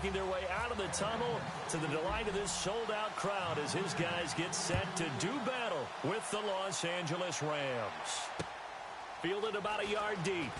making their way out of the tunnel to the delight of this sold-out crowd as his guys get set to do battle with the Los Angeles Rams. Fielded about a yard deep.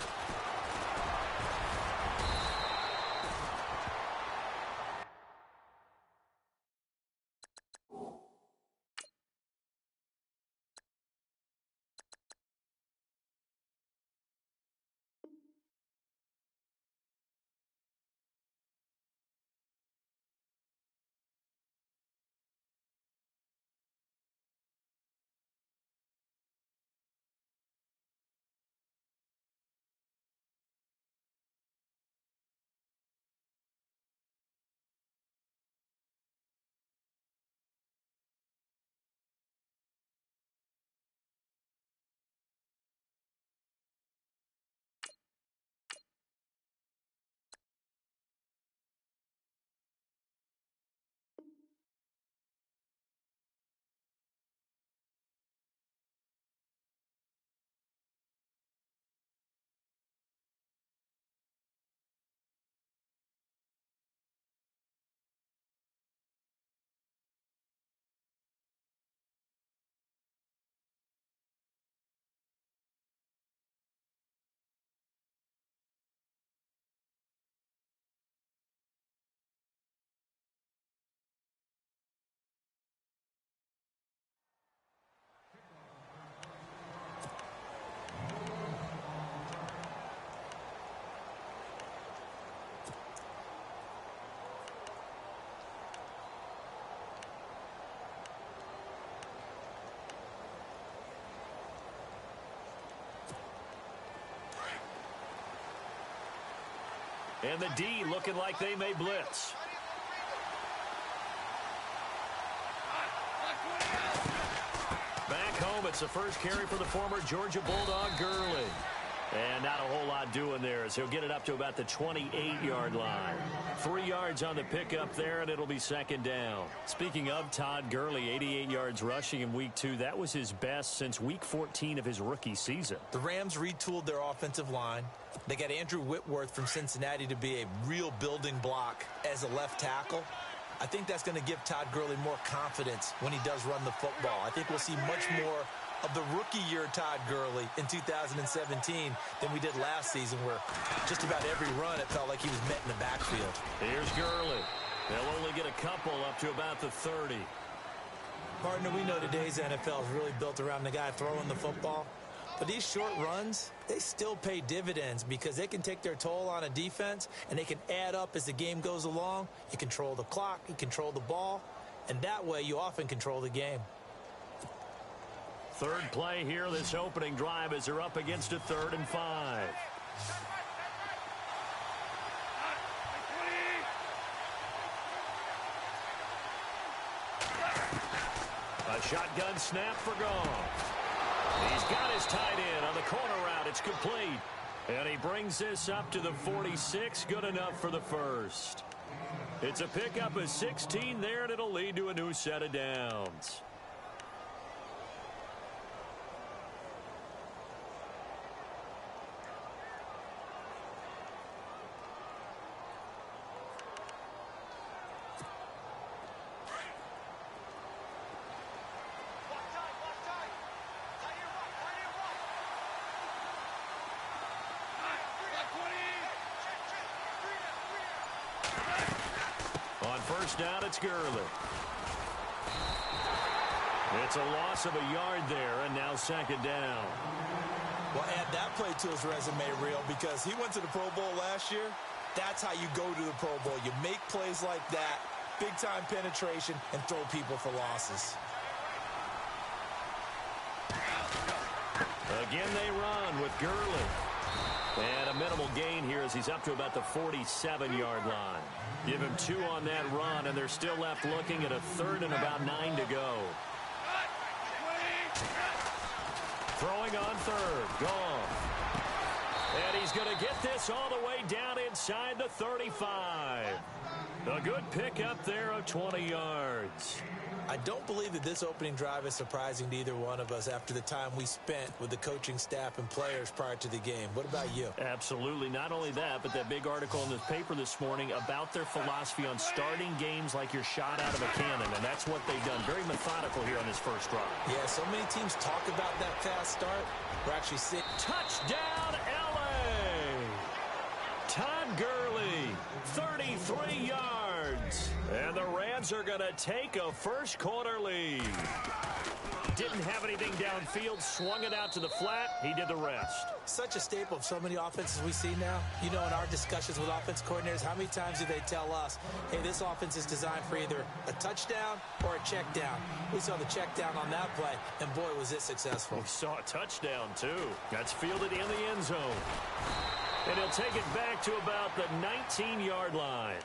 And the D looking like they may blitz. Back home, it's the first carry for the former Georgia Bulldog, Gurley. And not a whole lot doing there as he'll get it up to about the 28-yard line. 3 yards on the pickup there, and it'll be second down. Speaking of Todd Gurley, 88 yards rushing in Week 2. That was his best since Week 14 of his rookie season. The Rams retooled their offensive line. They got Andrew Whitworth from Cincinnati to be a real building block as a left tackle. I think that's going to give Todd Gurley more confidence when he does run the football. I think we'll see much more of the rookie year Todd Gurley in 2017 than we did last season, where just about every run it felt like he was met in the backfield. Here's Gurley. They'll only get a couple up to about the 30. Partner, we know today's NFL is really built around the guy throwing the football. But these short runs, they still pay dividends because they can take their toll on a defense and they can add up as the game goes along. You control the clock, you control the ball, and that way you often control the game. Third play here, this opening drive, as they're up against a 3rd and 5. A shotgun snap for Goff. He's got his tight end on the corner route. It's complete. And he brings this up to the 46. Good enough for the first. It's a pickup of 16 there, and it'll lead to a new set of downs. First down, it's Gurley. It's a loss of a yard there, and now second down. Well, add that play to his resume, Real, because he went to the Pro Bowl last year. That's how you go to the Pro Bowl. You make plays like that, big-time penetration, and throw people for losses. Again, they run with Gurley. And a minimal gain here as he's up to about the 47-yard line. Give him 2 on that run, and they're still left looking at a 3rd and about 9 to go. Throwing on 3rd. Goff. And he's going to get this all the way down inside the 35. A good pickup there of 20 yards. I don't believe that this opening drive is surprising to either one of us after the time we spent with the coaching staff and players prior to the game. What about you? Absolutely. Not only that, but that big article in the paper this morning about their philosophy on starting games like you're shot out of a cannon, and that's what they've done. Very methodical here on this first drive. Yeah, so many teams talk about that fast start. We're actually sitting. Touchdown, L.A. Todd Gurley, 33 yards. And the Rams are going to take a first-quarter lead. Didn't have anything downfield, swung it out to the flat. He did the rest. Such a staple of so many offenses we see now. You know, in our discussions with offense coordinators, how many times do they tell us, hey, this offense is designed for either a touchdown or a check down. We saw the check down on that play, and boy, was it successful. We saw a touchdown, too. That's fielded in the end zone. And he'll take it back to about the 19-yard line.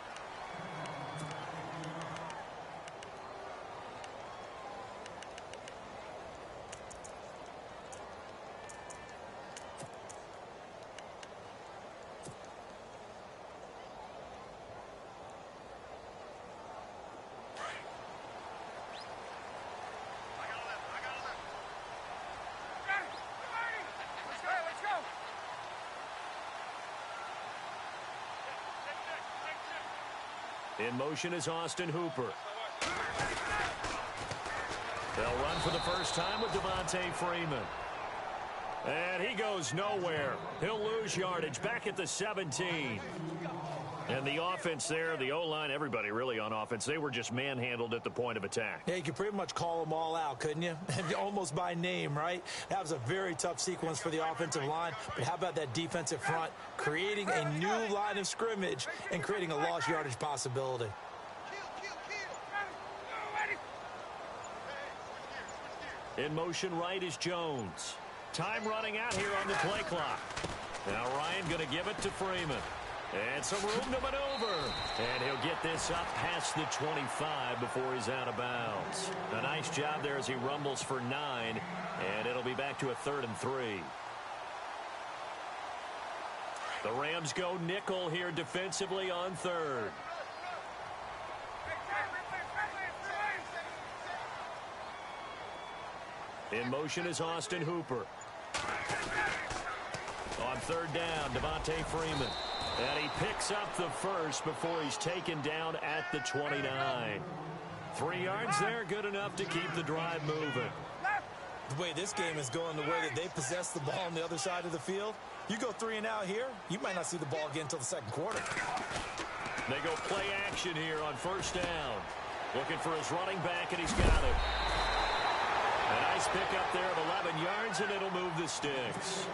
In motion is Austin Hooper. They'll run for the first time with Devontae Freeman. And he goes nowhere. He'll lose yardage back at the 17. And the offense there, the O-line, everybody really on offense, they were just manhandled at the point of attack. Yeah, you could pretty much call them all out, couldn't you? Almost by name, right? That was a very tough sequence for the offensive line. But how about that defensive front creating a new line of scrimmage and creating a lost yardage possibility? In motion right is Jones. Time running out here on the play clock. Now Ryan going to give it to Freeman. And some room to maneuver. And he'll get this up past the 25 before he's out of bounds. A nice job there as he rumbles for 9. And it'll be back to a 3rd and 3. The Rams go nickel here defensively on 3rd. In motion is Austin Hooper. On 3rd down, Devontae Freeman. And he picks up the first before he's taken down at the 29. 3 yards there, good enough to keep the drive moving. The way this game is going, the way that they possess the ball on the other side of the field, you go 3 and out here, you might not see the ball again until the 2nd quarter. They go play action here on 1st down. Looking for his running back, and he's got it. A nice pickup there of 11 yards, and it'll move the sticks.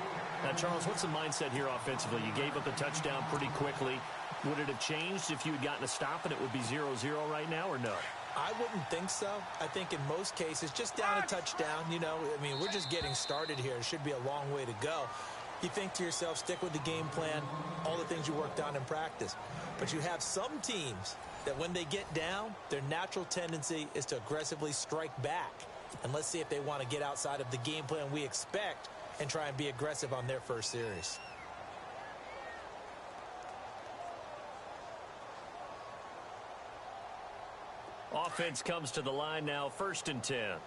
Now, Charles, what's the mindset here offensively? You gave up a touchdown pretty quickly. Would it have changed if you had gotten a stop and it would be 0-0 right now, or no? I wouldn't think so. I think in most cases, just down a touchdown, you know, I mean, we're just getting started here. It should be a long way to go. You think to yourself, stick with the game plan, all the things you worked on in practice. But you have some teams that when they get down, their natural tendency is to aggressively strike back. And let's see if they want to get outside of the game plan we expect and try and be aggressive on their first series. Offense comes to the line now, 1st and 10.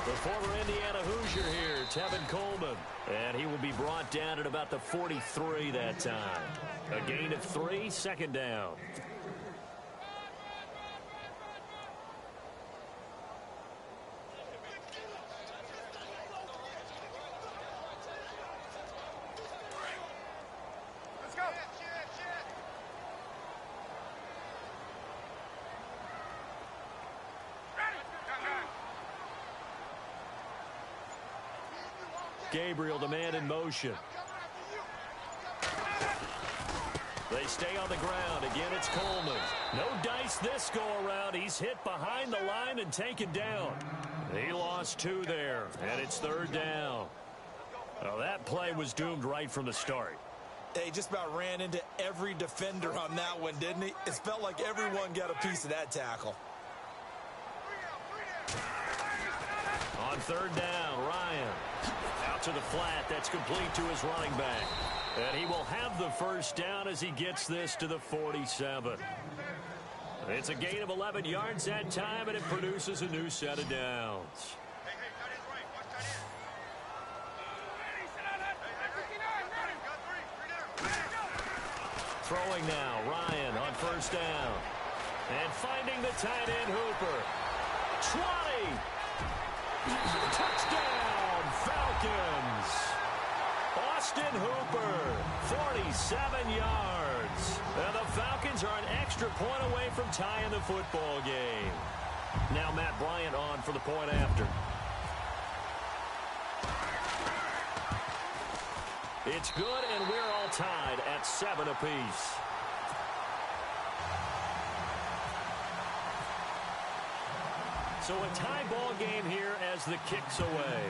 The former Indiana Hoosier here, Tevin Coleman. And he will be brought down at about the 43 that time. A gain of 3, 2nd down. Gabriel, the man in motion. They stay on the ground. Again, it's Coleman. No dice this go-around. He's hit behind the line and taken down. He lost 2 there, and it's 3rd down. Well, that play was doomed right from the start. He just about ran into every defender on that one, didn't he? It felt like everyone got a piece of that tackle. third down. Ryan out to the flat. That's complete to his running back. And he will have the first down as he gets this to the 47. It's a gain of 11 yards that time, and it produces a new set of downs. Throwing now, Ryan on first down. And finding the tight end, Hooper. 20! Touchdown, Falcons! Austin Hooper, 47 yards. And the Falcons are an extra point away from tying the football game. Now Matt Bryant on for the point after. It's good, and we're all tied at 7 apiece. So a tie ball game here as the kick's away.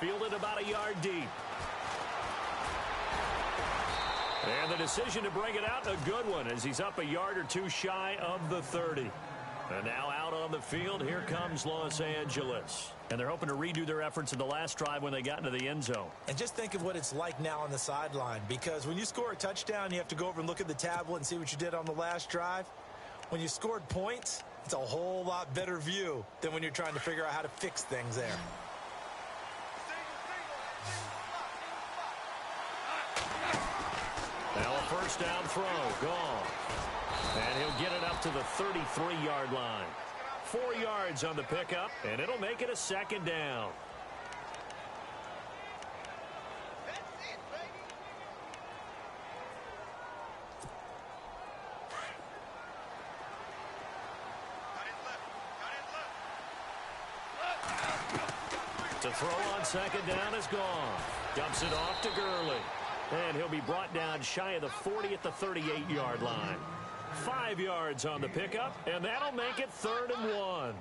Fielded about a yard deep. And the decision to bring it out, a good one, as he's up a yard or two shy of the 30. And now out on the field, here comes Los Angeles. And they're hoping to redo their efforts in the last drive when they got into the end zone. And just think of what it's like now on the sideline, because when you score a touchdown, you have to go over and look at the tablet and see what you did on the last drive. When you scored points, it's a whole lot better view than when you're trying to figure out how to fix things there. Now a first down throw, gone. And he'll get it up to the 33-yard line. 4 yards on the pickup, and it'll make it a second down. To throw on second down is gone. Dumps it off to Gurley. And he'll be brought down shy of the 40 at the 38-yard line. 5 yards on the pickup, and that'll make it 3rd and 1.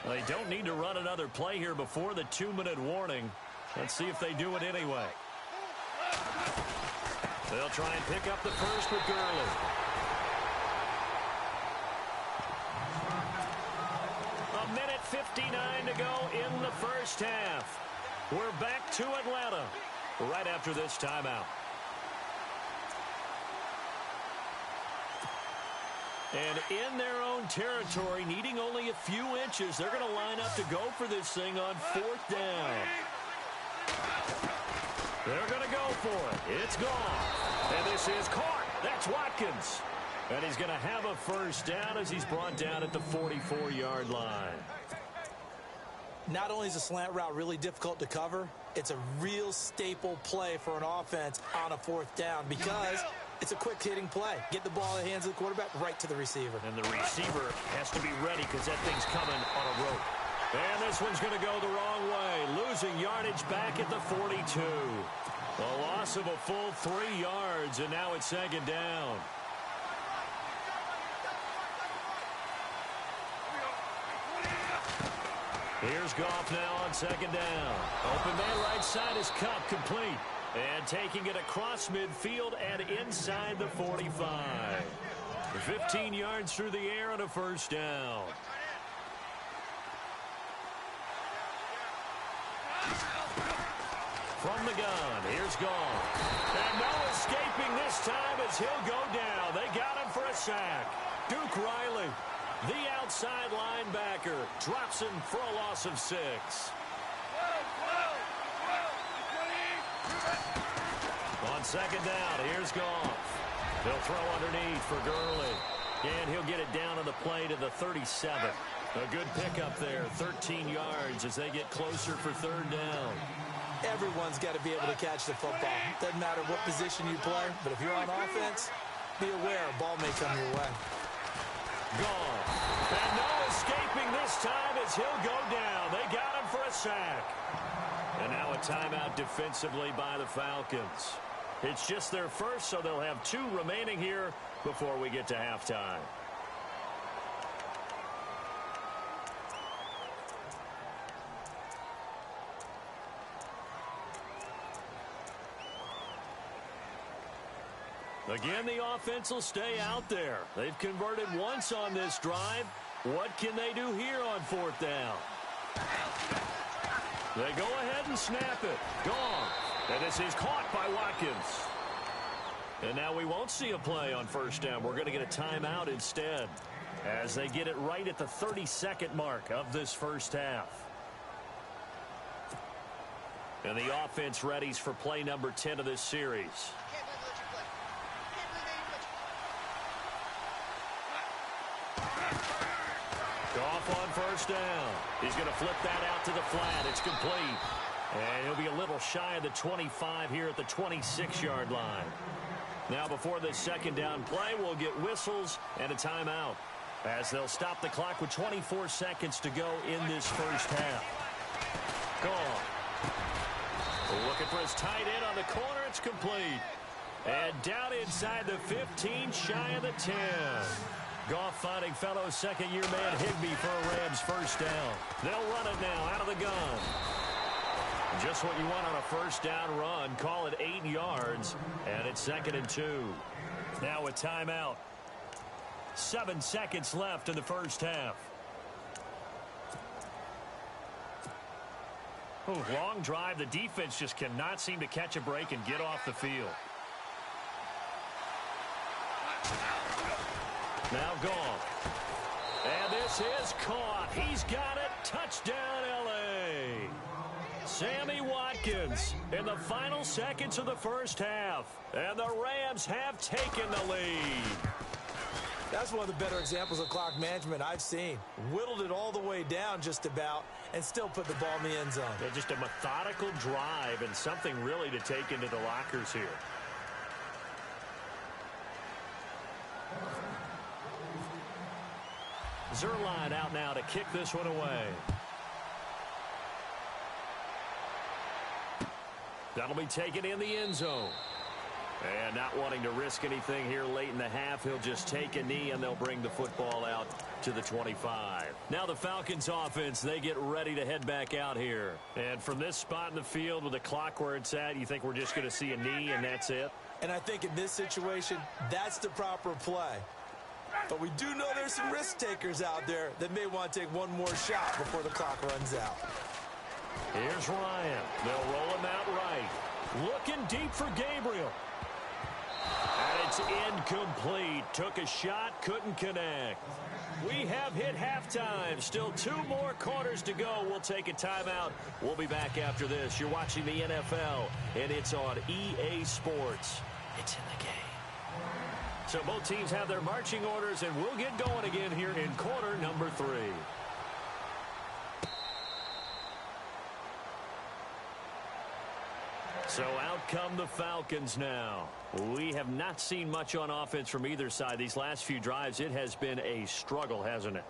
They don't need to run another play here before the 2-minute warning. Let's see if they do it anyway. They'll try and pick up the first with Gurley. A minute 59 to go in the first half. We're back to Atlanta right after this timeout. And in their own territory, needing only a few inches, they're going to line up to go for this thing on 4th down. They're going to go for it. It's gone. And this is caught. That's Watkins. And he's going to have a first down as he's brought down at the 44-yard line. Not only is a slant route really difficult to cover, it's a real staple play for an offense on a 4th down because it's a quick-hitting play. Get the ball in the hands of the quarterback right to the receiver. And the receiver has to be ready because that thing's coming on a rope. And this one's going to go the wrong way, losing yardage back at the 42. A loss of a full 3 yards, and now it's second down. Here's Goff now on second down. Open man right side is Kupp, complete. And taking it across midfield and inside the 45. 15 yards through the air on a first down. From the gun, here's Goff. And no escaping this time as he'll go down. They got him for a sack. Duke Riley, the outside linebacker, drops him for a loss of 6. On second down, here's Goff. They'll throw underneath for Gurley. And he'll get it down on the play to the 37. A good pickup there, 13 yards as they get closer for 3rd down. Everyone's got to be able to catch the football. Doesn't matter what position you play, but if you're on offense, be aware a ball may come your way. Gone. And no escaping this time as he'll go down. They got him for a sack. And now a timeout defensively by the Falcons. It's just their first, so they'll have 2 remaining here before we get to halftime. Again, the offense will stay out there. They've converted once on this drive. What can they do here on 4th down? They go ahead and snap it. Gone. And this is caught by Watkins. And now we won't see a play on 1st down. We're going to get a timeout instead as they get it right at the 32nd mark of this first half. And the offense readies for play number 10 of this series. Goff on 1st down. He's going to flip that out to the flat. It's complete. And he'll be a little shy of the 25 here at the 26-yard line. Now before this 2nd down play, we'll get whistles and a timeout as they'll stop the clock with 24 seconds to go in this first half. Gone. Looking for his tight end on the corner. It's complete. And down inside the 15, shy of the 10. Goff finding fellow second-year man Higbee for a Rams 1st down. They'll run it now out of the gun. Just what you want on a 1st down run. Call it 8 yards, and it's 2nd and 2. Now a timeout. 7 seconds left in the first half. Long drive. The defense just cannot seem to catch a break and get off the field. Now gone. And this is caught. He's got it. Touchdown, L.A. Sammy Watkins in the final seconds of the first half. And the Rams have taken the lead. That's one of the better examples of clock management I've seen. Whittled it all the way down just about and still put the ball in the end zone. Yeah, just a methodical drive and something really to take into the lockers here. Zuerlein out now to kick this one away. That'll be taken in the end zone. And not wanting to risk anything here late in the half, he'll just take a knee and they'll bring the football out to the 25. Now the Falcons offense, they get ready to head back out here. And from this spot in the field with the clock where it's at, you think we're just going to see a knee and that's it? And I think in this situation, that's the proper play. But we do know there's some risk takers out there that may want to take one more shot before the clock runs out. Here's Ryan. They'll roll him out right. Looking deep for Gabriel. And it's incomplete. Took a shot, couldn't connect. We have hit halftime. Still 2 more quarters to go. We'll take a timeout. We'll be back after this. You're watching the NFL, and it's on EA Sports. It's in the game. So both teams have their marching orders, and we'll get going again here in quarter number 3. So out come the Falcons now. We have not seen much on offense from either side. These last few drives, it has been a struggle, hasn't it?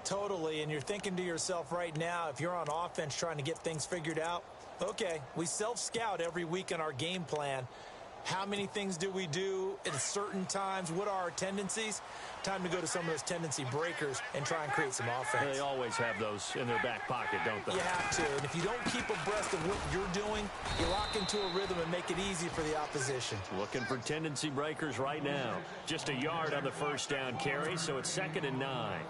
Totally, and you're thinking to yourself right now, if you're on offense trying to get things figured out, okay, we self-scout every week in our game plan. How many things do we do at certain times? What are our tendencies? Time to go to some of those tendency breakers and try and create some offense. They always have those in their back pocket, don't they? You have to. And if you don't keep abreast of what you're doing, you lock into a rhythm and make it easy for the opposition. Looking for tendency breakers right now. Just a yard on the 1st down carry, so it's 2nd and 9.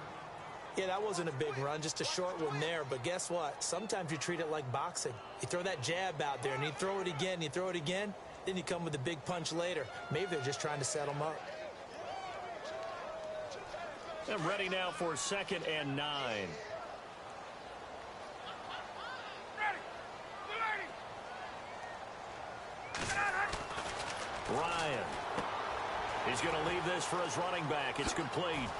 Yeah, that wasn't a big run, just a short one there. But guess what? Sometimes you treat it like boxing. You throw that jab out there, and you throw it again, you throw it again. Then you come with a big punch later. Maybe they're just trying to set them up. They're ready now for 2nd and 9. Ryan. He's going to leave this for his running back. It's complete.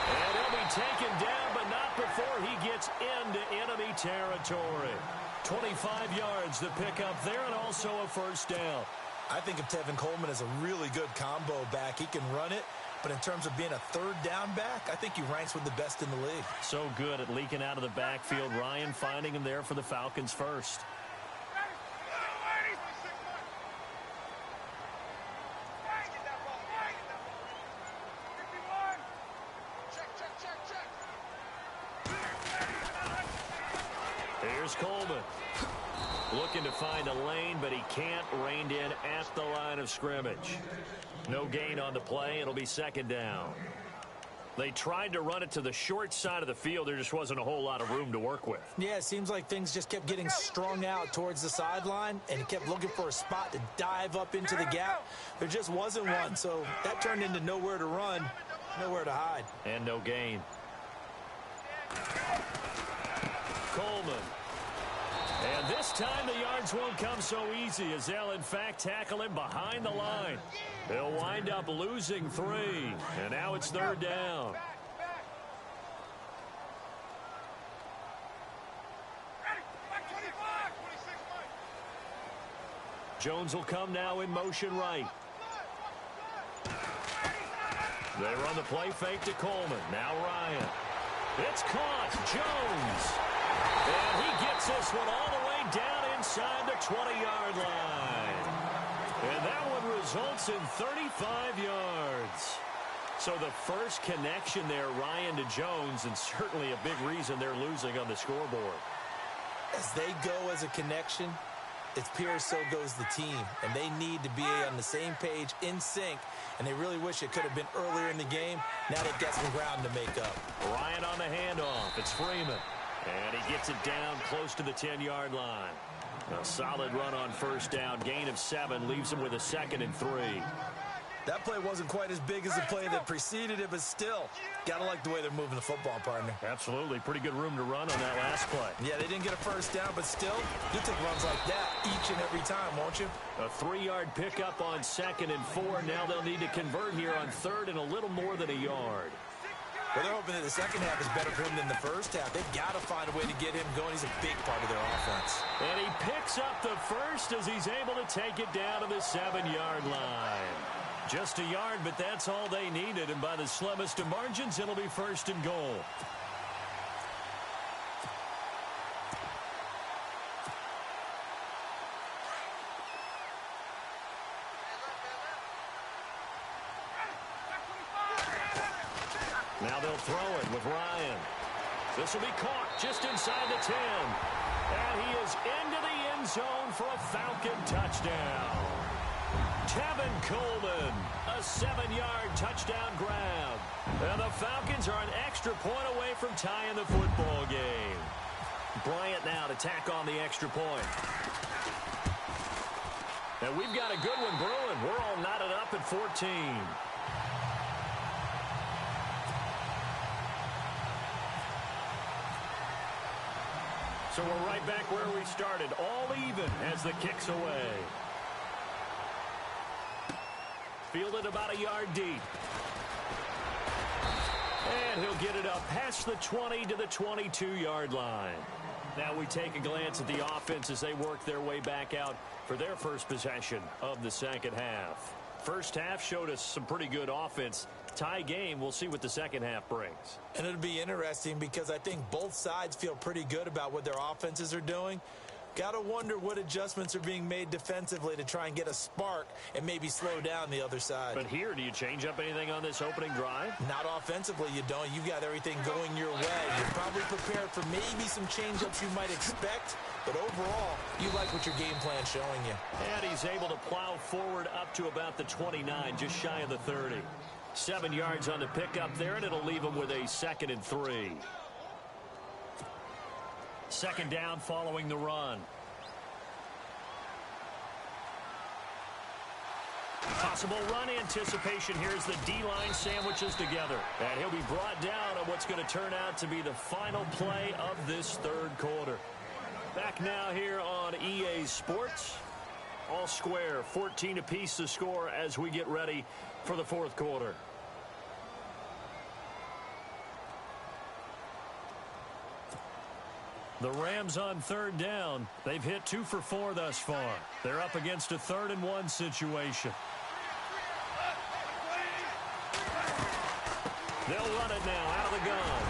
And he'll be taken down, but not before he gets into enemy territory. 25 yards to pick up there, and also a 1st down. I think of Tevin Coleman as a really good combo back. He can run it, but in terms of being a 3rd down back, I think he ranks with the best in the league. So good at leaking out of the backfield. Ryan finding him there for the Falcons first. Here's Coleman. Looking to find a lane, but he can't. Reined in at the line of scrimmage. No gain on the play. It'll be second down. They tried to run it to the short side of the field. There just wasn't a whole lot of room to work with. Yeah, it seems like things just kept getting strung out towards the sideline, and he kept looking for a spot to dive up into the gap. There just wasn't one, so that turned into nowhere to run, nowhere to hide. And no gain. Coleman. And this time the yards won't come so easy as they'll, in fact, tackle him behind the line. He'll wind up losing 3, and now it's third down. Jones will come now in motion right. They run the play fake to Coleman. Now Ryan. It's caught. Jones. And he gets this one all the way down inside the 20-yard line. And that one results in 35 yards. So the first connection there, Ryan to Jones, and certainly a big reason they're losing on the scoreboard. As they go as a connection, it's Pierce, so goes the team. And they need to be on the same page, in sync. And they really wish it could have been earlier in the game. Now they've got some ground to make up. Ryan on the handoff. It's Freeman. And he gets it down close to the 10-yard line. A solid run on first down. Gain of 7 leaves him with a 2nd and 3. That play wasn't quite as big as the play that preceded it, but still, gotta like the way they're moving the football, partner. Absolutely. Pretty good room to run on that last play. Yeah, they didn't get a first down, but still, you take runs like that each and every time, won't you? A 3-yard pickup on 2nd and 4. Now they'll need to convert here on 3rd and a little more than a yard. Well, they're hoping that the second half is better for him than the first half. They've got to find a way to get him going. He's a big part of their offense. And he picks up the first as he's able to take it down to the 7-yard line. Just a yard, but that's all they needed. And by the slimmest of margins, it'll be 1st and goal. Now they'll throw it with Ryan. This will be caught just inside the 10. And he is into the end zone for a Falcon touchdown. Tevin Coleman, a 7-yard touchdown grab. And the Falcons are an extra point away from tying the football game. Bryant now to tack on the extra point. And we've got a good one brewing. We're all knotted up at 14. So we're right back where we started, all even as the kick's away. Fielded about a yard deep. And he'll get it up past the 20 to the 22-yard line. Now we take a glance at the offense as they work their way back out for their first possession of the second half. First half showed us some pretty good offense. Tie game, we'll see what the second half brings. And it'll be interesting because I think both sides feel pretty good about what their offenses are doing. Got to wonder what adjustments are being made defensively to try and get a spark and maybe slow down the other side. But here, do you change up anything on this opening drive? Not offensively, you don't. You got everything going your way. You're probably prepared for maybe some change-ups you might expect, but overall, you like what your game plan's showing you. And he's able to plow forward up to about the 29, just shy of the 30. 7 yards on the pickup there, and it'll leave him with a 2nd and 3. Second down following the run. Possible run anticipation here as the D-line sandwiches together. And he'll be brought down on what's going to turn out to be the final play of this third quarter. Back now here on EA Sports. All square, 14 apiece to score as we get ready for the fourth quarter. The Rams on third down. They've hit 2 for 4 thus far. They're up against a 3rd and 1 situation. They'll run it now out of the gun.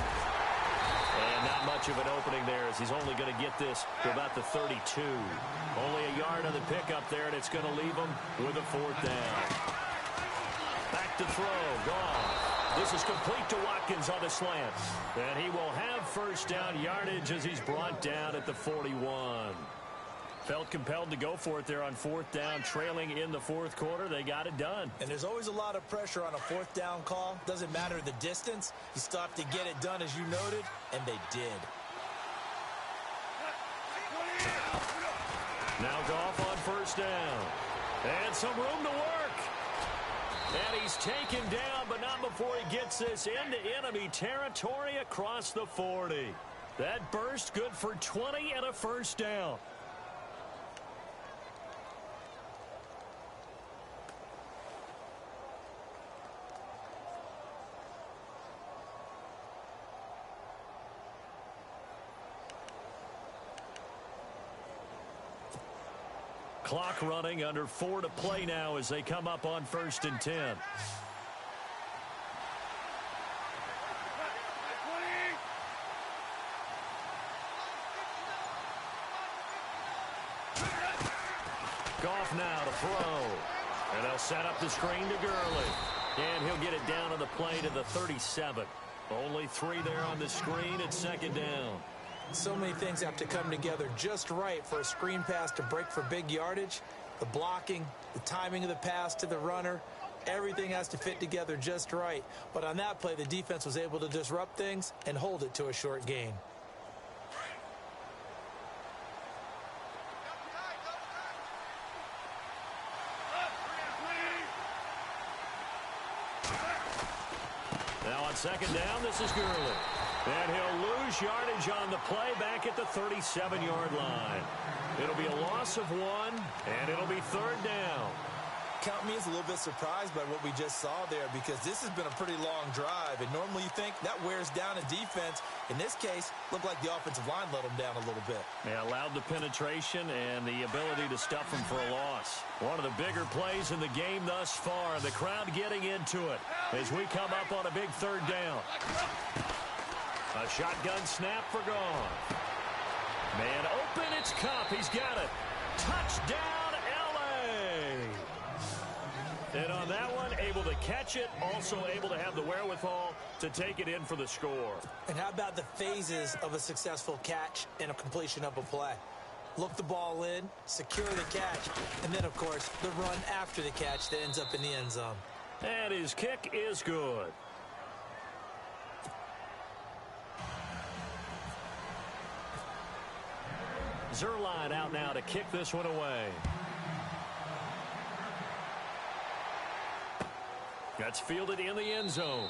And not much of an opening there as he's only going to get this to about the 32. Only a yard on the pickup there, and it's going to leave him with a 4th down. Back to throw. Gone. This is complete to Watkins on the slant. And he will have first down yardage as he's brought down at the 41. Felt compelled to go for it there on fourth down, trailing in the fourth quarter. They got it done. And there's always a lot of pressure on a fourth down call. Doesn't matter the distance. You still have to get it done, as you noted, and they did. Now Goff on first down. And some room to work. And he's taken down, but not before he gets this into enemy territory across the 40. That burst good for 20 and a first down. Clock running, under 4 to play now as they come up on 1st and 10. Goff now to throw. And they'll set up the screen to Gurley. And he'll get it down on the play to the 37. Only 3 there on the screen at 2nd down. So many things have to come together just right for a screen pass to break for big yardage. The blocking, the timing of the pass to the runner, everything has to fit together just right. But on that play, the defense was able to disrupt things and hold it to a short gain. Now on 2nd down, this is Gurley. And he'll lose yardage on the play back at the 37-yard line. It'll be a loss of 1, and it'll be 3rd down. Count me as a little bit surprised by what we just saw there, because this has been a pretty long drive, and normally you think that wears down a defense. In this case, looked like the offensive line let them down a little bit. They allowed the penetration and the ability to stuff them for a loss. One of the bigger plays in the game thus far. The crowd getting into it as we come up on a big 3rd down. A shotgun snap for Goff. Man open, it's Kupp. He's got it. Touchdown, L.A. And on that one, able to catch it, also able to have the wherewithal to take it in for the score. And how about the phases of a successful catch and a completion of a play? Look the ball in, secure the catch, and then, of course, the run after the catch that ends up in the end zone. And his kick is good. Zuerlein out now to kick this one away. That's fielded in the end zone.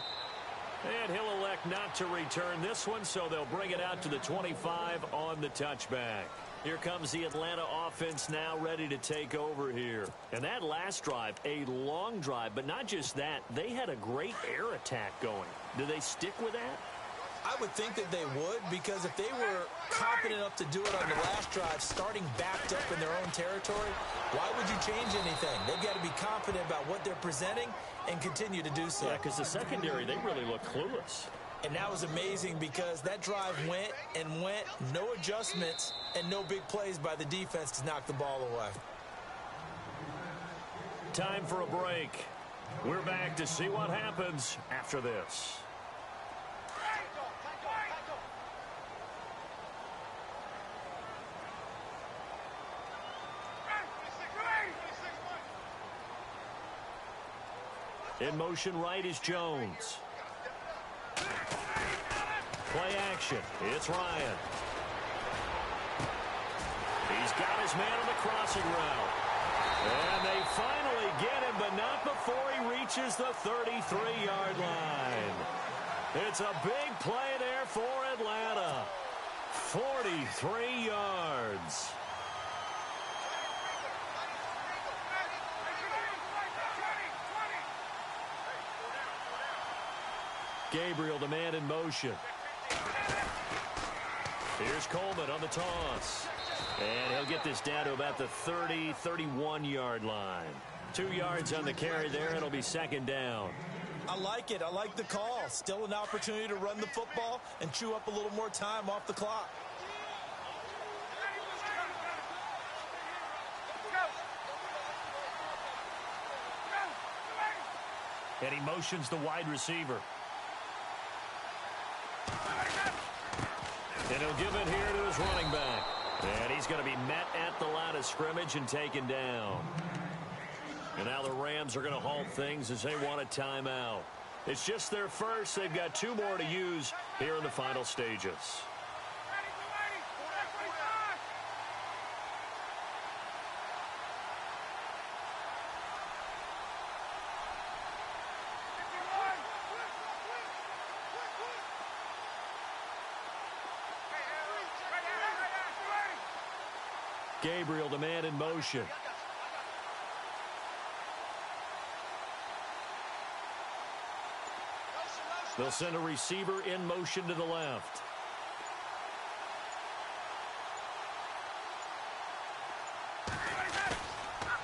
And he'll elect not to return this one, so they'll bring it out to the 25 on the touchback. Here comes the Atlanta offense now ready to take over here. And that last drive, a long drive, but not just that. They had a great air attack going. Do they stick with that? I would think that they would, because if they were confident enough to do it on the last drive, starting backed up in their own territory, why would you change anything? They've got to be confident about what they're presenting and continue to do so. Yeah, because the secondary, they really look clueless. And that was amazing, because that drive went and went, no adjustments, and no big plays by the defense to knock the ball away. Time for a break. We're back to see what happens after this. In motion right is Jones. Play action. It's Ryan. He's got his man on the crossing route. And they finally get him, but not before he reaches the 33-yard line. It's a big play there for Atlanta. 43 yards. Gabriel, the man in motion. Here's Coleman on the toss. And he'll get this down to about the 30, 31-yard line. 2 yards on the carry there. It'll be 2nd down. I like it. I like the call. Still an opportunity to run the football and chew up a little more time off the clock. And he motions the wide receiver. And he'll give it here to his running back. And he's he's going to be met at the line of scrimmage and taken down. And now the Rams are going to halt things as they want a timeout. It's just their first. They've got 2 more to use here in the final stages. Gabriel, the man in motion. They'll send a receiver in motion to the left.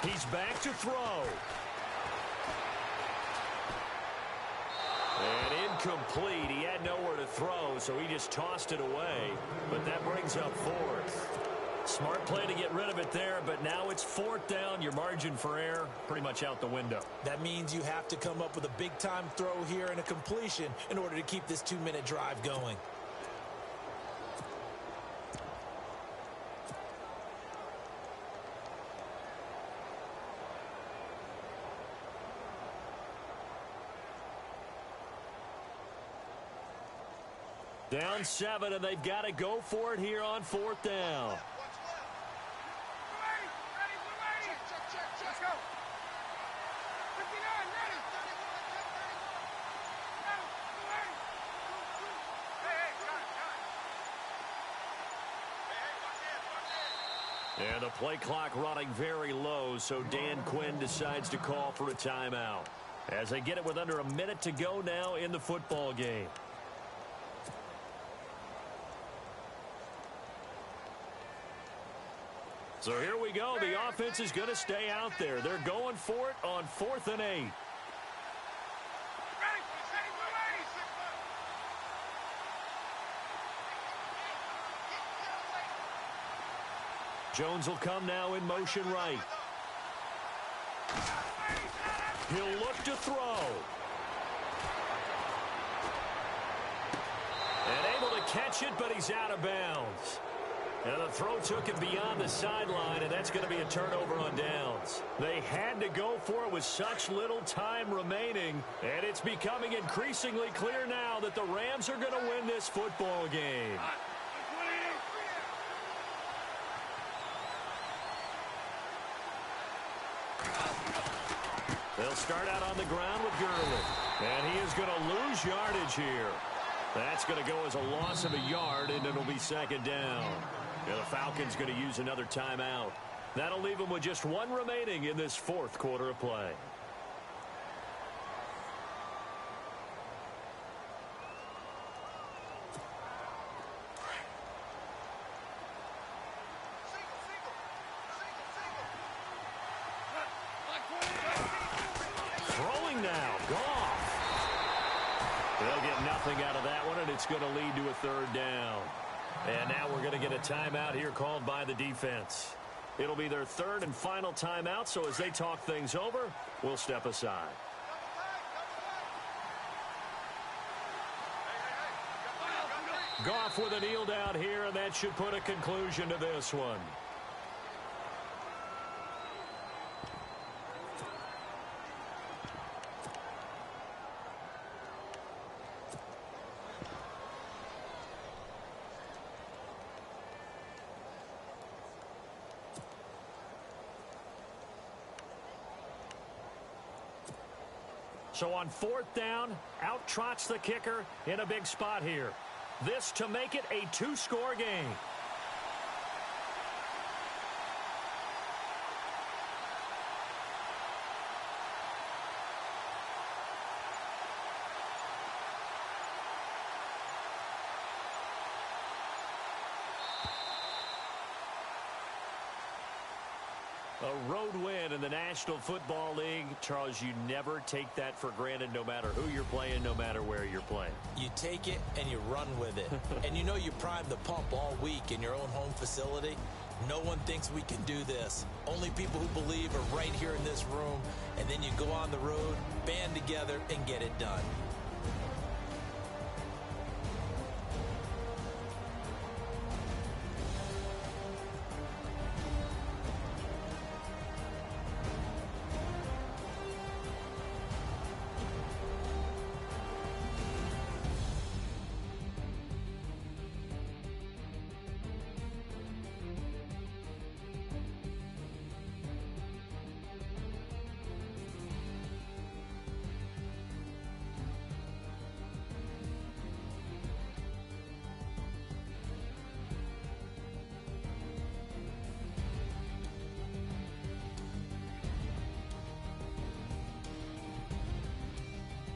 He's back to throw. And incomplete. He had nowhere to throw, so he just tossed it away. But that brings up 4th. Smart play to get rid of it there, but now it's 4th down. Your margin for error pretty much out the window. That means you have to come up with a big-time throw here and a completion in order to keep this 2-minute drive going. Down 7, and they've got to go for it here on 4th down. And the play clock running very low, so Dan Quinn decides to call for a timeout as they get it with under a minute to go now in the football game. So here we go. The offense is going to stay out there. They're going for it on 4th and 8. Jones will come now in motion right. He'll look to throw. And able to catch it, but he's out of bounds. And the throw took him beyond the sideline, and that's going to be a turnover on downs. They had to go for it with such little time remaining, and it's becoming increasingly clear now that the Rams are going to win this football game. They'll start out on the ground with Gurley. And he is going to lose yardage here. That's going to go as a loss of a yard, and it'll be 2nd down. And the Falcons going to use another timeout. That'll leave them with just 1 remaining in this 4th quarter of play. Throwing now. Goff. They'll get nothing out of that one, and it's going to lead to a 3rd down. And now we're going to get a timeout here called by the defense. It'll be their 3rd and final timeout, so as they talk things over, we'll step aside. Goff with a kneel down here, and that should put a conclusion to this one. So on 4th down, out trots the kicker in a big spot here. This to make it a 2-score game. A road win in the National Football League. Charles, you never take that for granted no matter who you're playing, no matter where you're playing. You take it and you run with it. And you know you primed the pump all week in your own home facility. No one thinks we can do this. Only people who believe are right here in this room. And then you go on the road, band together, and get it done.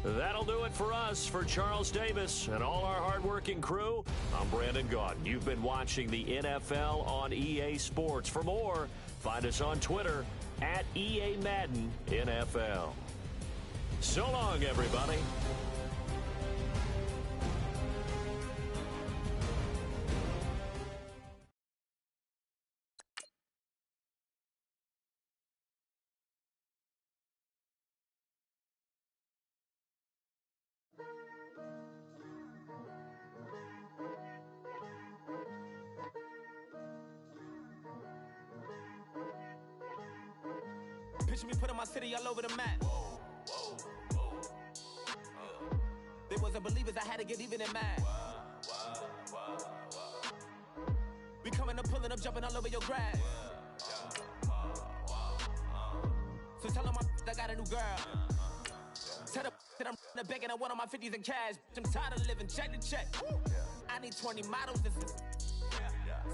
That'll do it for us. For Charles Davis and all our hardworking crew, I'm Brandon Gaudin. You've been watching the NFL on EA Sports. For more, find us on Twitter at EA Madden NFL. So long, everybody. Picture me putting my city all over the map. They wasn't believers, I had to get even and mad. We coming up, pulling up, jumping all over your grass. So tell them I got a new girl. Tell them that I'm the bag and I want on my 50s in cash. I'm tired of living check to check. I need 20 models.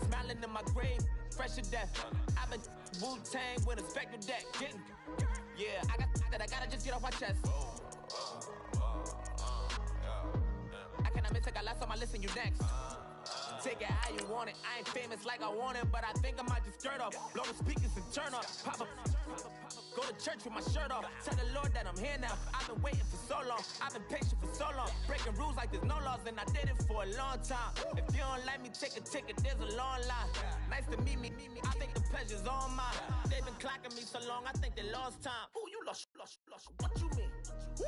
Smiling in my grave, fresh to death. I've been Wu-Tang with a spectral deck. Yeah, I gotta just get off my chest. I cannot miss, I got last on my list and you next. Take it how you want it. I ain't famous like I want it, but I think I might just stir off. Blow the speakers and turn up. Pop up. Go to church with my shirt off. Tell the Lord that I'm here now. I've been waiting for so long. I've been patient for so long. Breaking rules like there's no laws, and I did it for a long time. If you don't like me, take a ticket. There's a long line. Nice to meet me. I think the pleasure's all mine. They've been clocking me so long, I think they lost time. Ooh, you lost. What you mean? Woo!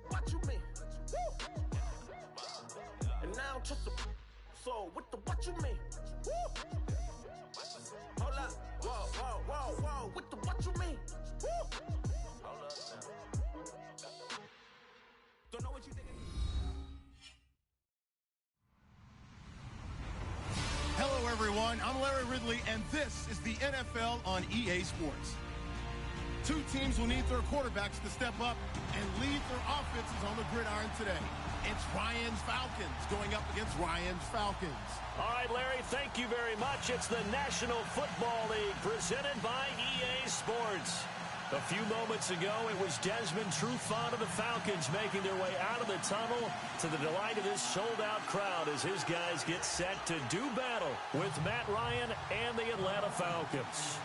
What you mean? Woo! And now I'm just a so with the what you mean? Woo! Hold up, whoa, with the what you mean? Woo! Hold up now. Don't know what you think. Hello, everyone. I'm Larry Ridley, and this is the NFL on EA Sports. Two teams will need their quarterbacks to step up and lead their offenses on the gridiron today. It's Ryan's Falcons going up against Ryan's Falcons. All right, Larry, thank you very much. It's the National Football League presented by EA Sports. A few moments ago, it was Desmond Trufant of the Falcons making their way out of the tunnel to the delight of this sold-out crowd as his guys get set to do battle with Matt Ryan and the Atlanta Falcons.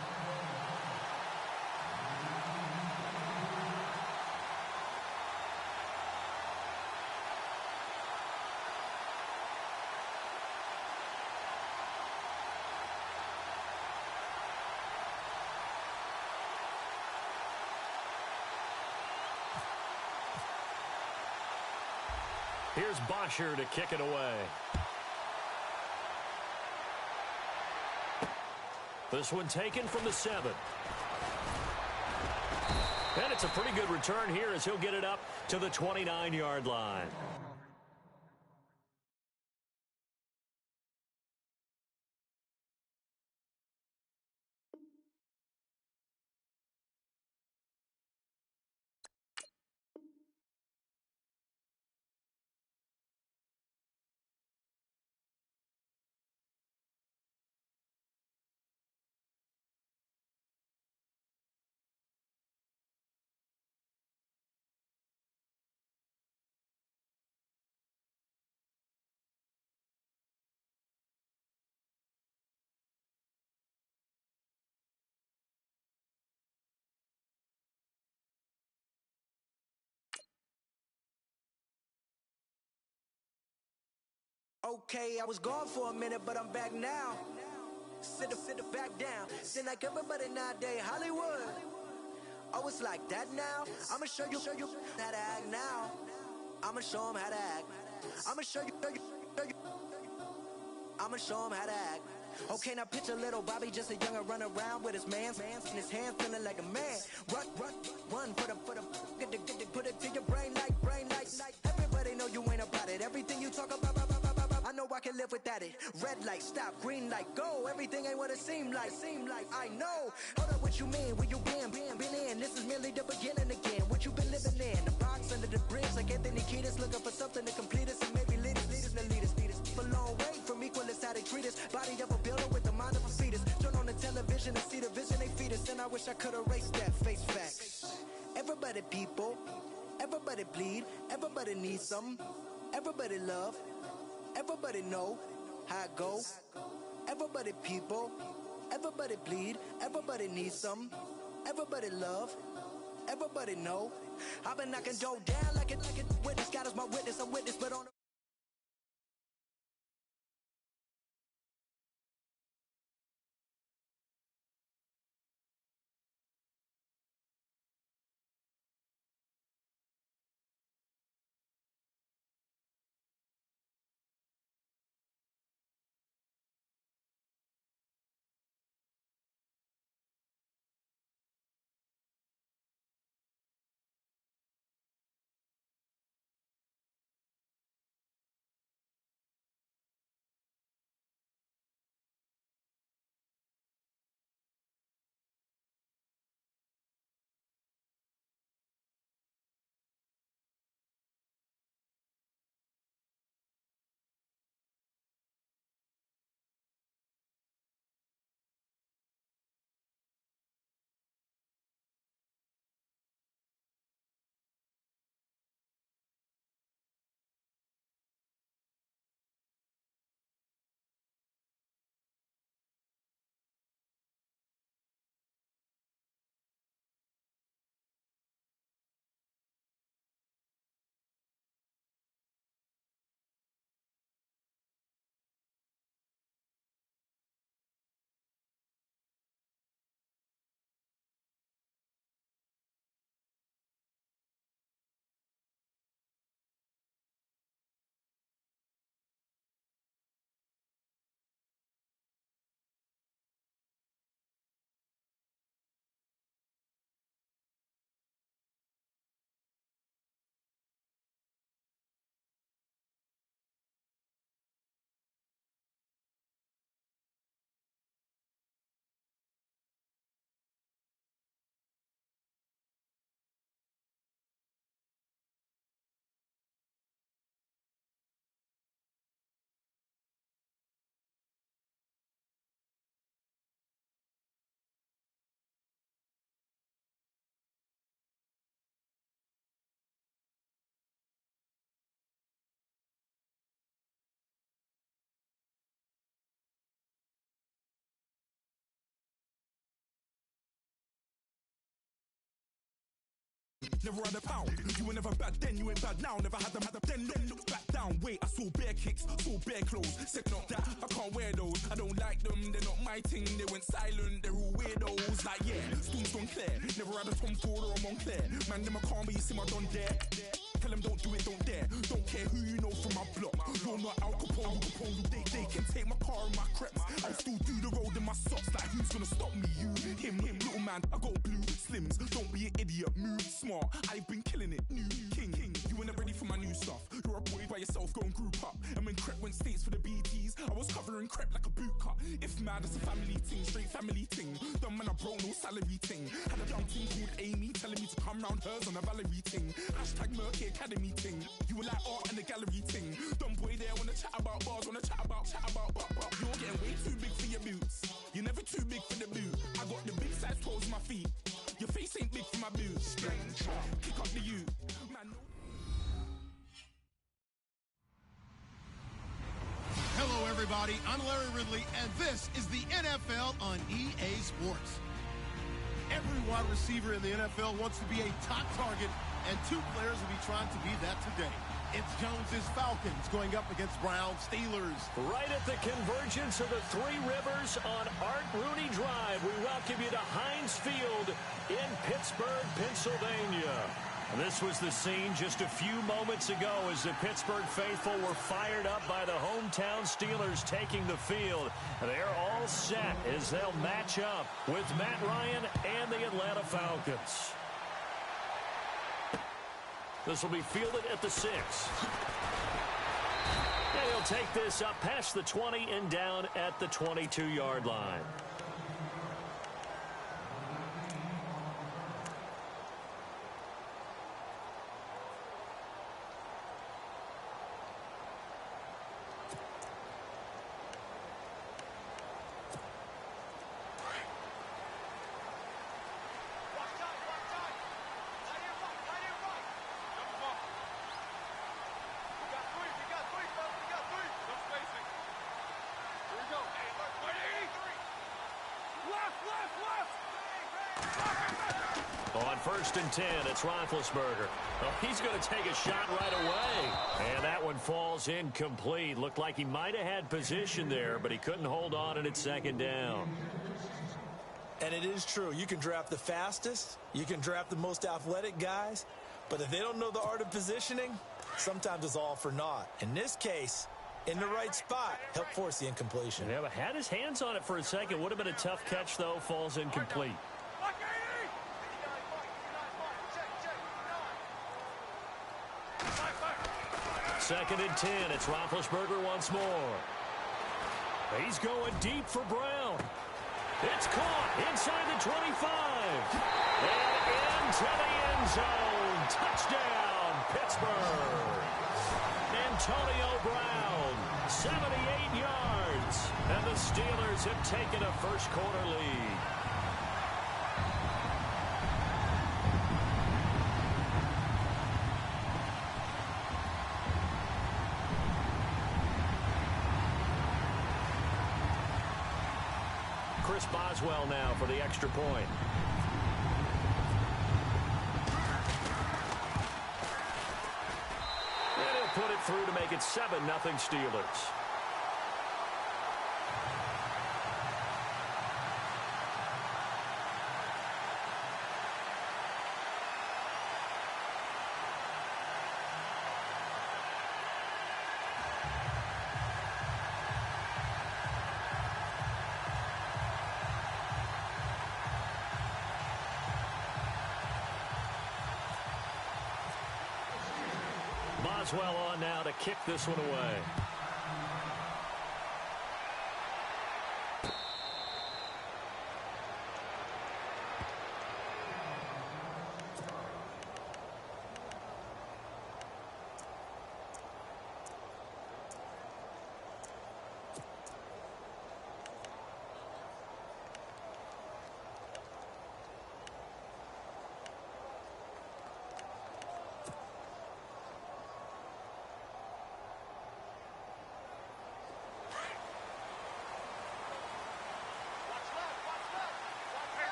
Here's Bosher to kick it away. This one taken from the 7. And it's a pretty good return here as he'll get it up to the 29-yard line. Okay, I was gone for a minute, but I'm back now. Sit back down. Then like everybody nowadays, Hollywood. Oh, it's like that now? I'ma show you how to act now. I'ma show them how to act. I'ma show you. I'ma show them how to act. Okay, now picture little Bobby, just a younger run around with his man's in his hand, feeling like a man. Run, put it to your brain like. Everybody know you ain't about it. Everything you talk about, I know I can live without it. Red light, stop, green light, go. Everything ain't what it seem like. I know. Hold up, what you mean? Where you been in? This is merely the beginning again. What you been living in? The box under the bridge, like Anthony Kiedis, looking for something to complete us and maybe lead us. For long way from equal is how they treat us. Body of a builder with the mind of a fetus. Turn on the television and see the vision they feed us. And I wish I could erase that face facts. Everybody people, everybody bleed, everybody needs some, everybody love, everybody know how it go. Everybody people, everybody bleed, everybody needs some, everybody love, everybody know. I've been knocking Joe down like it, witness, God is my witness, I'm witness, but on the Never had a pound. You were never bad then, you ain't bad now. Never had them, then looked back down. Wait, I saw bare kicks, saw bare clothes. Said not that, I can't wear those. I don't like them, they're not my thing. They went silent, they're all weirdos. Like, yeah, Storm's gone clear. Never had a Tom Ford or a Montclair. Man, them I can't, but you see my Don there. Tell them don't do it, don't dare. Don't care who you know from my block. You're not Al Capone, They can take my car and my crepes. I'll still do the road in my socks. Like, who's gonna stop me? You, him, little man. I got blue slims. Don't be an idiot, move smart. I've been killing it, new king. You ain't ready for my new stuff. You're a boy by yourself, go and group up. And when Crep went states for the BTs, I was covering Crep like a boot cut. If mad, it's a family thing, straight family thing. Dumb man, I broke no salary thing. Had a young thing called Amy telling me to come round hers on a Valerie thing. Hashtag Murky Academy thing. You were like art and the gallery thing. Dumb boy there wanna chat about bars, wanna chat about. You're getting way too big for your boots. You're never too big for the boot. I got the big size toes on my feet. Your face ain't big for my boots. Kick up the you. Man, Hello, everybody. I'm Larry Ridley, and this is the NFL on EA Sports. Every wide receiver in the NFL wants to be a top target, and two players will be trying to be that today. It's Jones's Falcons going up against Brown Steelers. Right at the convergence of the Three Rivers on Art Rooney Drive, we welcome you to Heinz Field in Pittsburgh, Pennsylvania. And this was the scene just a few moments ago as the Pittsburgh faithful were fired up by the hometown Steelers taking the field. They're all set as they'll match up with Matt Ryan and the Atlanta Falcons. This will be fielded at the 6. And he'll take this up past the 20 and down at the 22-yard line. On 1st and 10, it's Roethlisberger. Oh, he's going to take a shot right away. And that one falls incomplete. Looked like he might have had position there, but he couldn't hold on and it's 2nd down. And it is true. You can draft the fastest. You can draft the most athletic guys. But if they don't know the art of positioning, sometimes it's all for naught. In this case, in the right spot, helped force the incompletion. Yeah, but had his hands on it for a second. Would have been a tough catch, though. Falls incomplete. 2nd and 10. It's Roethlisberger once more. He's going deep for Brown. It's caught inside the 25. And into the end zone. Touchdown, Pittsburgh. Antonio Brown, 78 yards. And the Steelers have taken a first-quarter lead. Chris Boswell now for the extra point. And he'll put it through to make it 7-0 Steelers. Boswell on now to kick this one away.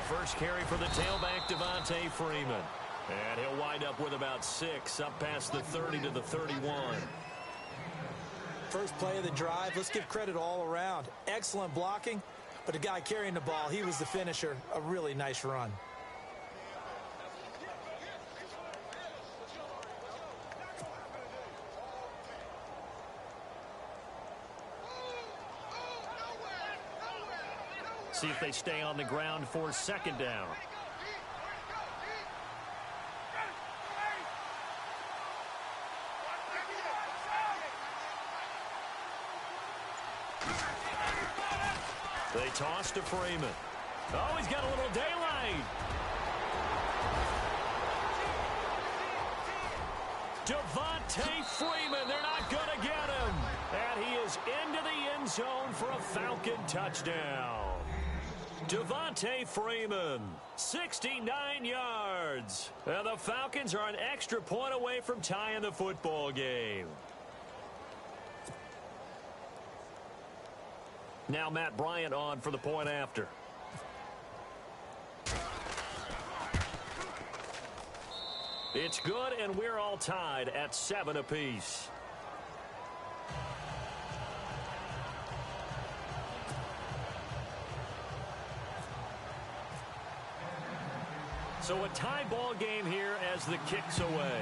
First carry for the tailback, Devontae Freeman. And he'll wind up with about 6, up past the 30 to the 31. First play of the drive, let's give credit all around. Excellent blocking, but the guy carrying the ball, he was the finisher. A really nice run. See if they stay on the ground for 2nd down. They toss to Freeman. Oh, he's got a little daylight. Devontae Freeman, they're not going to get him. And he is into the end zone for a Falcon touchdown. Devontae Freeman, 69 yards. And the Falcons are an extra point away from tying the football game. Now Matt Bryant on for the point after. It's good, and we're all tied at 7 apiece. So a tie ball game here as the kick's away.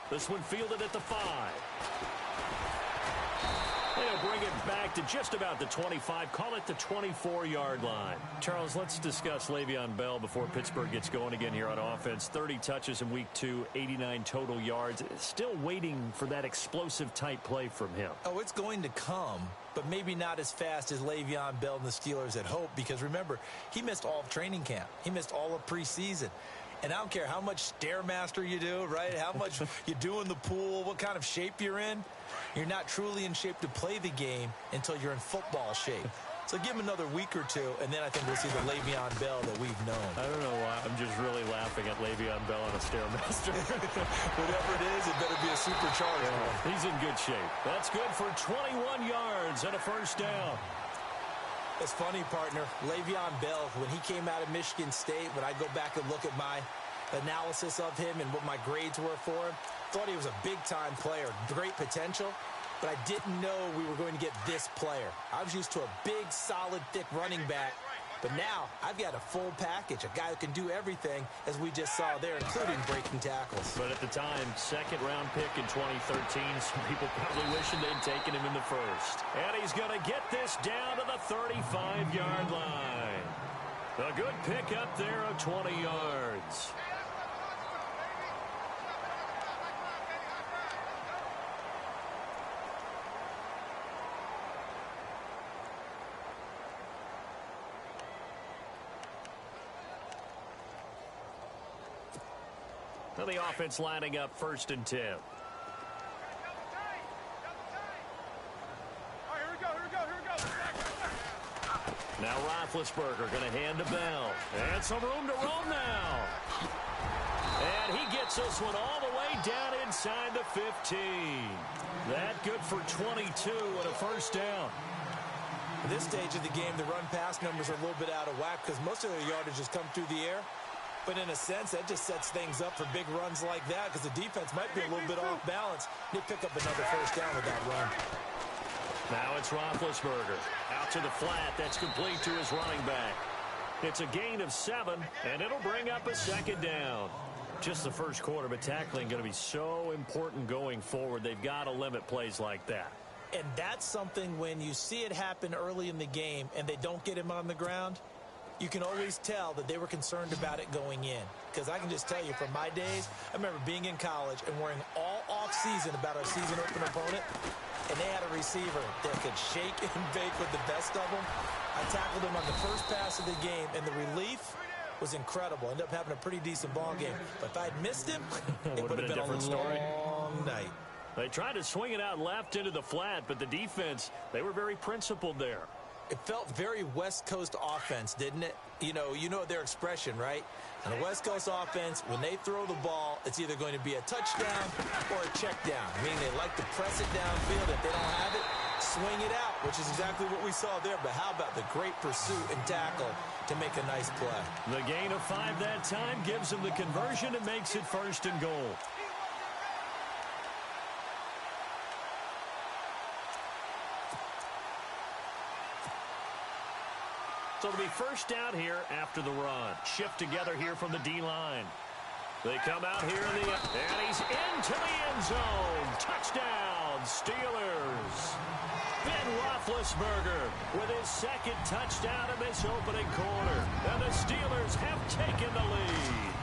This one fielded at the 5. They'll bring it back to just about the 25. Call it the 24-yard line. Charles, let's discuss Le'Veon Bell before Pittsburgh gets going again here on offense. 30 touches in week 2, 89 total yards. Still waiting for that explosive type play from him. Oh, it's going to come, but maybe not as fast as Le'Veon Bell and the Steelers had hoped, because remember, he missed all of training camp. He missed all of preseason. And I don't care how much Stairmaster you do, right? How much you do in the pool, what kind of shape you're in. You're not truly in shape to play the game until you're in football shape. So give him another week or two, and then I think we'll see the Le'Veon Bell that we've known. I don't know why. I'm just really laughing at Le'Veon Bell on a Stairmaster. Whatever it is, it better be a supercharged. Yeah, he's in good shape. That's good for 21 yards and a first down. It's funny, partner. Le'Veon Bell, when he came out of Michigan State, when I go back and look at my analysis of him and what my grades were for him, thought he was a big-time player, great potential, but I didn't know we were going to get this player. I was used to a big, solid, thick running back, but now I've got a full package, a guy who can do everything, as we just saw there, including breaking tackles. But at the time, second-round pick in 2013, some people probably wishing they'd taken him in the first. And he's going to get this down to the 35-yard line. A good pickup there of 20 yards. Now the offense lining up 1st and 10. Now Roethlisberger going to hand to Bell. And some room to roam now. And he gets this one all the way down inside the 15. That good for 22 and a first down. At this stage of the game, the run-pass numbers are a little bit out of whack because most of their yardage has come through the air. But in a sense, that just sets things up for big runs like that because the defense might be a little bit off balance. They pick up another first down with that run. Now it's Roethlisberger. Out to the flat. That's complete to his running back. It's a gain of 7, and it'll bring up a second down. Just the first quarter, but tackling going to be so important going forward. They've got to limit plays like that. And that's something when you see it happen early in the game and they don't get him on the ground, you can always tell that they were concerned about it going in. Because I can just tell you from my days, I remember being in college and worrying all off-season about our season open opponent, and they had a receiver that could shake and bake with the best of them. I tackled him on the first pass of the game, and the relief was incredible. Ended up having a pretty decent ball game. But if I'd missed him, it would have been a different story. Long night. They tried to swing it out left into the flat, but the defense, they were very principled there. It felt very West Coast offense, didn't it? You know their expression, right? And the West Coast offense, when they throw the ball, it's either going to be a touchdown or a check down, meaning they like to press it downfield. If they don't have it, swing it out, which is exactly what we saw there. But how about the great pursuit and tackle to make a nice play? The gain of 5 that time gives them the conversion and makes it 1st and goal. So it'll be first down here after the run. Shift together here from the D-line. They come out here and he's into the end zone. Touchdown, Steelers. Ben Roethlisberger with his second touchdown in this opening quarter. And the Steelers have taken the lead.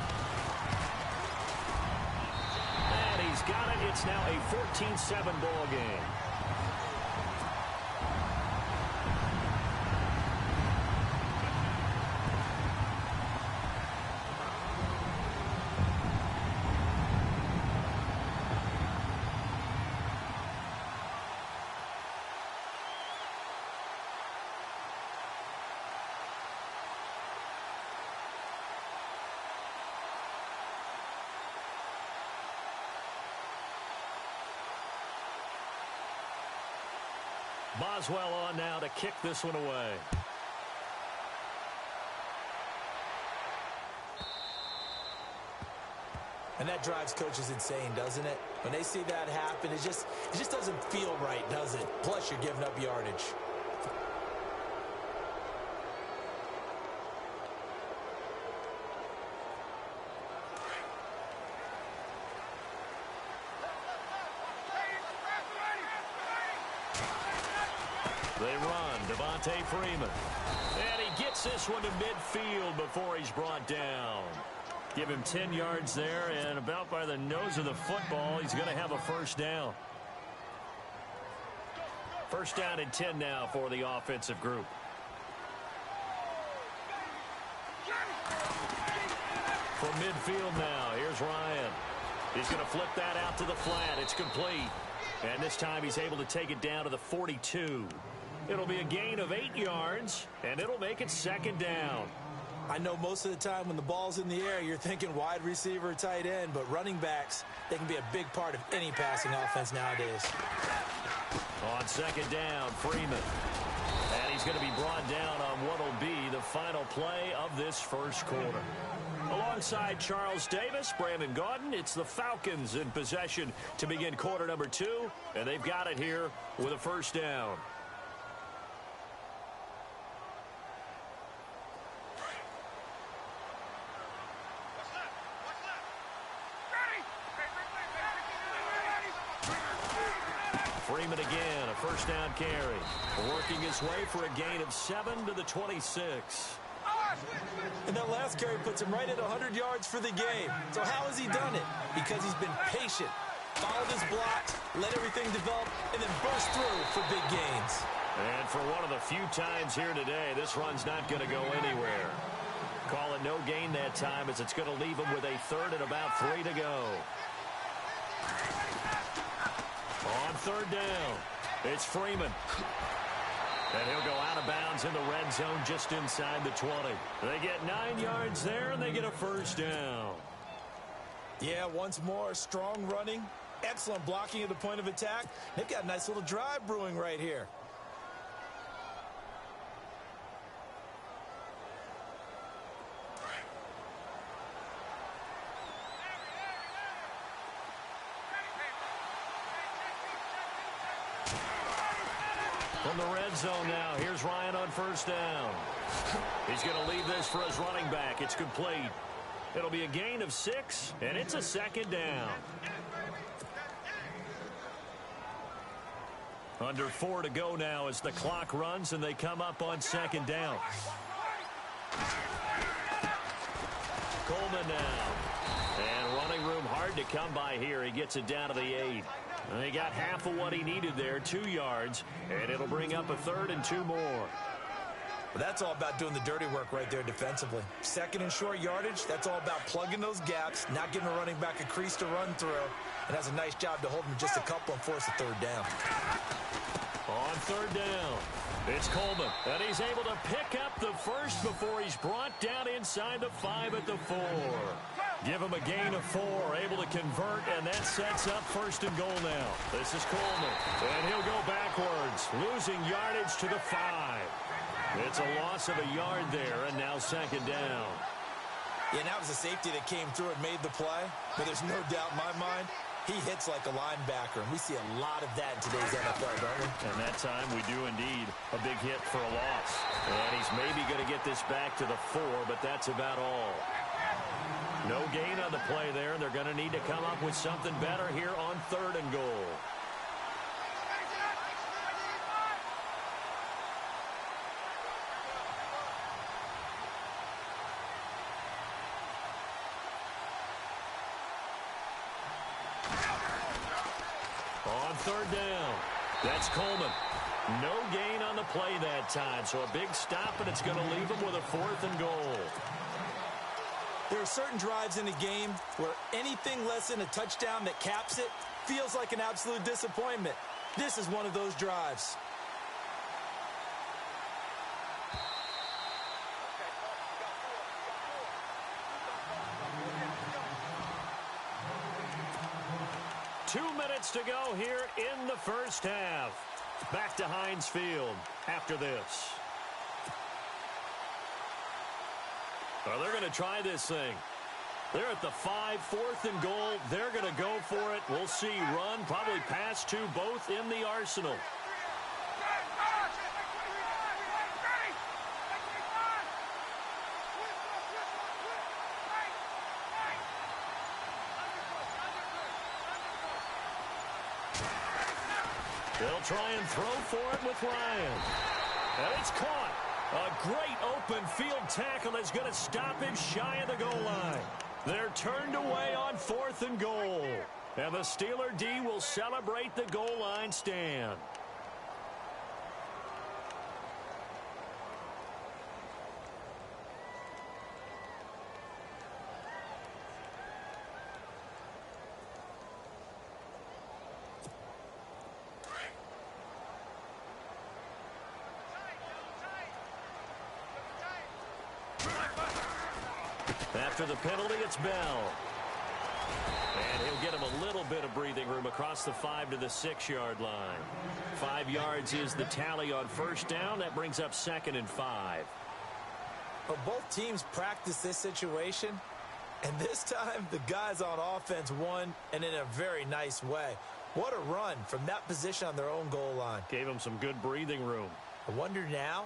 And he's got it. It's now a 14-7 ball game. Boswell on now to kick this one away. And that drives coaches insane, doesn't it? When they see that happen, it just doesn't feel right, does it? Plus, you're giving up yardage. They run. Devontae Freeman. And he gets this one to midfield before he's brought down. Give him 10 yards there, and about by the nose of the football, he's going to have a first down. First down and 10 now for the offensive group. From midfield now, here's Ryan. He's going to flip that out to the flat. It's complete. And this time he's able to take it down to the 42. It'll be a gain of 8 yards, and it'll make it second down. I know most of the time when the ball's in the air, you're thinking wide receiver, tight end, but running backs, they can be a big part of any passing offense nowadays. On second down, Freeman. And he's going to be brought down on what will be the final play of this first quarter. Alongside Charles Davis, Brandon Gaudin, it's the Falcons in possession to begin quarter number 2, and they've got it here with a first down. Freeman again, a first down carry. Working his way for a gain of 7 to the 26. And that last carry puts him right at 100 yards for the game. So how has he done it? Because he's been patient, followed his blocks, let everything develop, and then burst through for big gains. And for one of the few times here today, this run's not going to go anywhere. Call it no gain that time, as it's going to leave him with a third and about 3 to go. On third down, it's Freeman. And he'll go out of bounds in the red zone just inside the 20. They get 9 yards there, and they get a first down. Yeah, once more, strong running, excellent blocking at the point of attack. They've got a nice little drive brewing right here. From the red zone now, here's Ryan on first down. He's going to leave this for his running back. It's complete. It'll be a gain of 6, and it's a second down. Under 4 to go now as the clock runs, and they come up on second down. Coleman now. And running room hard to come by here. He gets it down to the 8. And he got half of what he needed there, 2 yards, and it'll bring up a third and 2 more. Well, that's all about doing the dirty work right there defensively. Second and short yardage, that's all about plugging those gaps, not giving a running back a crease to run through, and has a nice job to hold him just a couple and force a third down. On third down, it's Coleman, and he's able to pick up the first before he's brought down inside the 5 at the 4. Give him a gain of 4, able to convert, and that sets up first and goal now. This is Coleman, and he'll go backwards, losing yardage to the 5. It's a loss of a yard there, and now second down. Yeah, and that was a safety that came through and made the play, but there's no doubt in my mind, he hits like a linebacker, and we see a lot of that in today's NFL, don't we? And that time we do indeed a big hit for a loss. And he's maybe going to get this back to the 4, but that's about all. No gain on the play there, and they're going to need to come up with something better here on third and goal. On third down, that's Coleman. No gain on the play that time, so a big stop, and it's going to leave him with a 4th and goal. There are certain drives in a game where anything less than a touchdown that caps it feels like an absolute disappointment. This is one of those drives. Two minutes to go here in the first half. Back to Heinz Field after this. Well, they're going to try this thing. They're at the 5, 4th and goal. They're going to go for it. We'll see. Run, probably pass 2, both in the arsenal. They'll try and throw for it with Ryan. And it's caught. A great open field tackle that's going to stop him shy of the goal line. They're turned away on 4th and goal. And the Steeler D will celebrate the goal line stand. After the penalty, it's Bell. And he'll get him a little bit of breathing room across the 5 to the 6-yard line. 5 yards is the tally on first down. That brings up 2nd and 5. Well, both teams practice this situation, and this time the guys on offense won, and in a very nice way. What a run from that position on their own goal line. Gave him some good breathing room. I wonder now,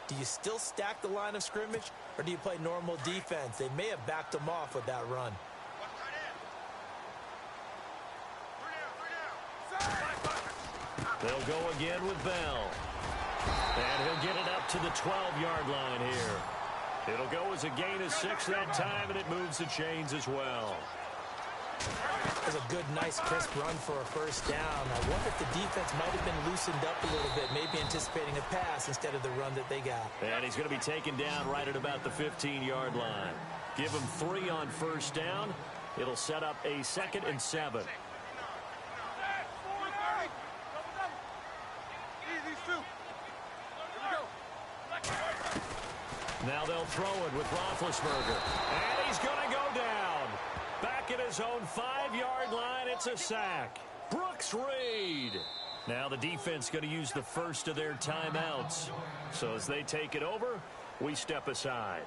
do you still stack the line of scrimmage, or do you play normal defense? They may have backed them off with that run. They'll go again with Bell. And he'll get it up to the 12-yard line here. It'll go as a gain of 6 that time, and it moves the chains as well. It was a good, nice, crisp run for a first down. I wonder if the defense might have been loosened up a little bit, maybe anticipating a pass instead of the run that they got. And he's going to be taken down right at about the 15-yard line. Give him 3 on first down. It'll set up a 2nd and 7. Now they'll throw it with Roethlisberger. And he's going to go down. Back at his own 5-yard line, it's a sack. Brooks Reed. Now the defense going to use the first of their timeouts. So as they take it over, we step aside.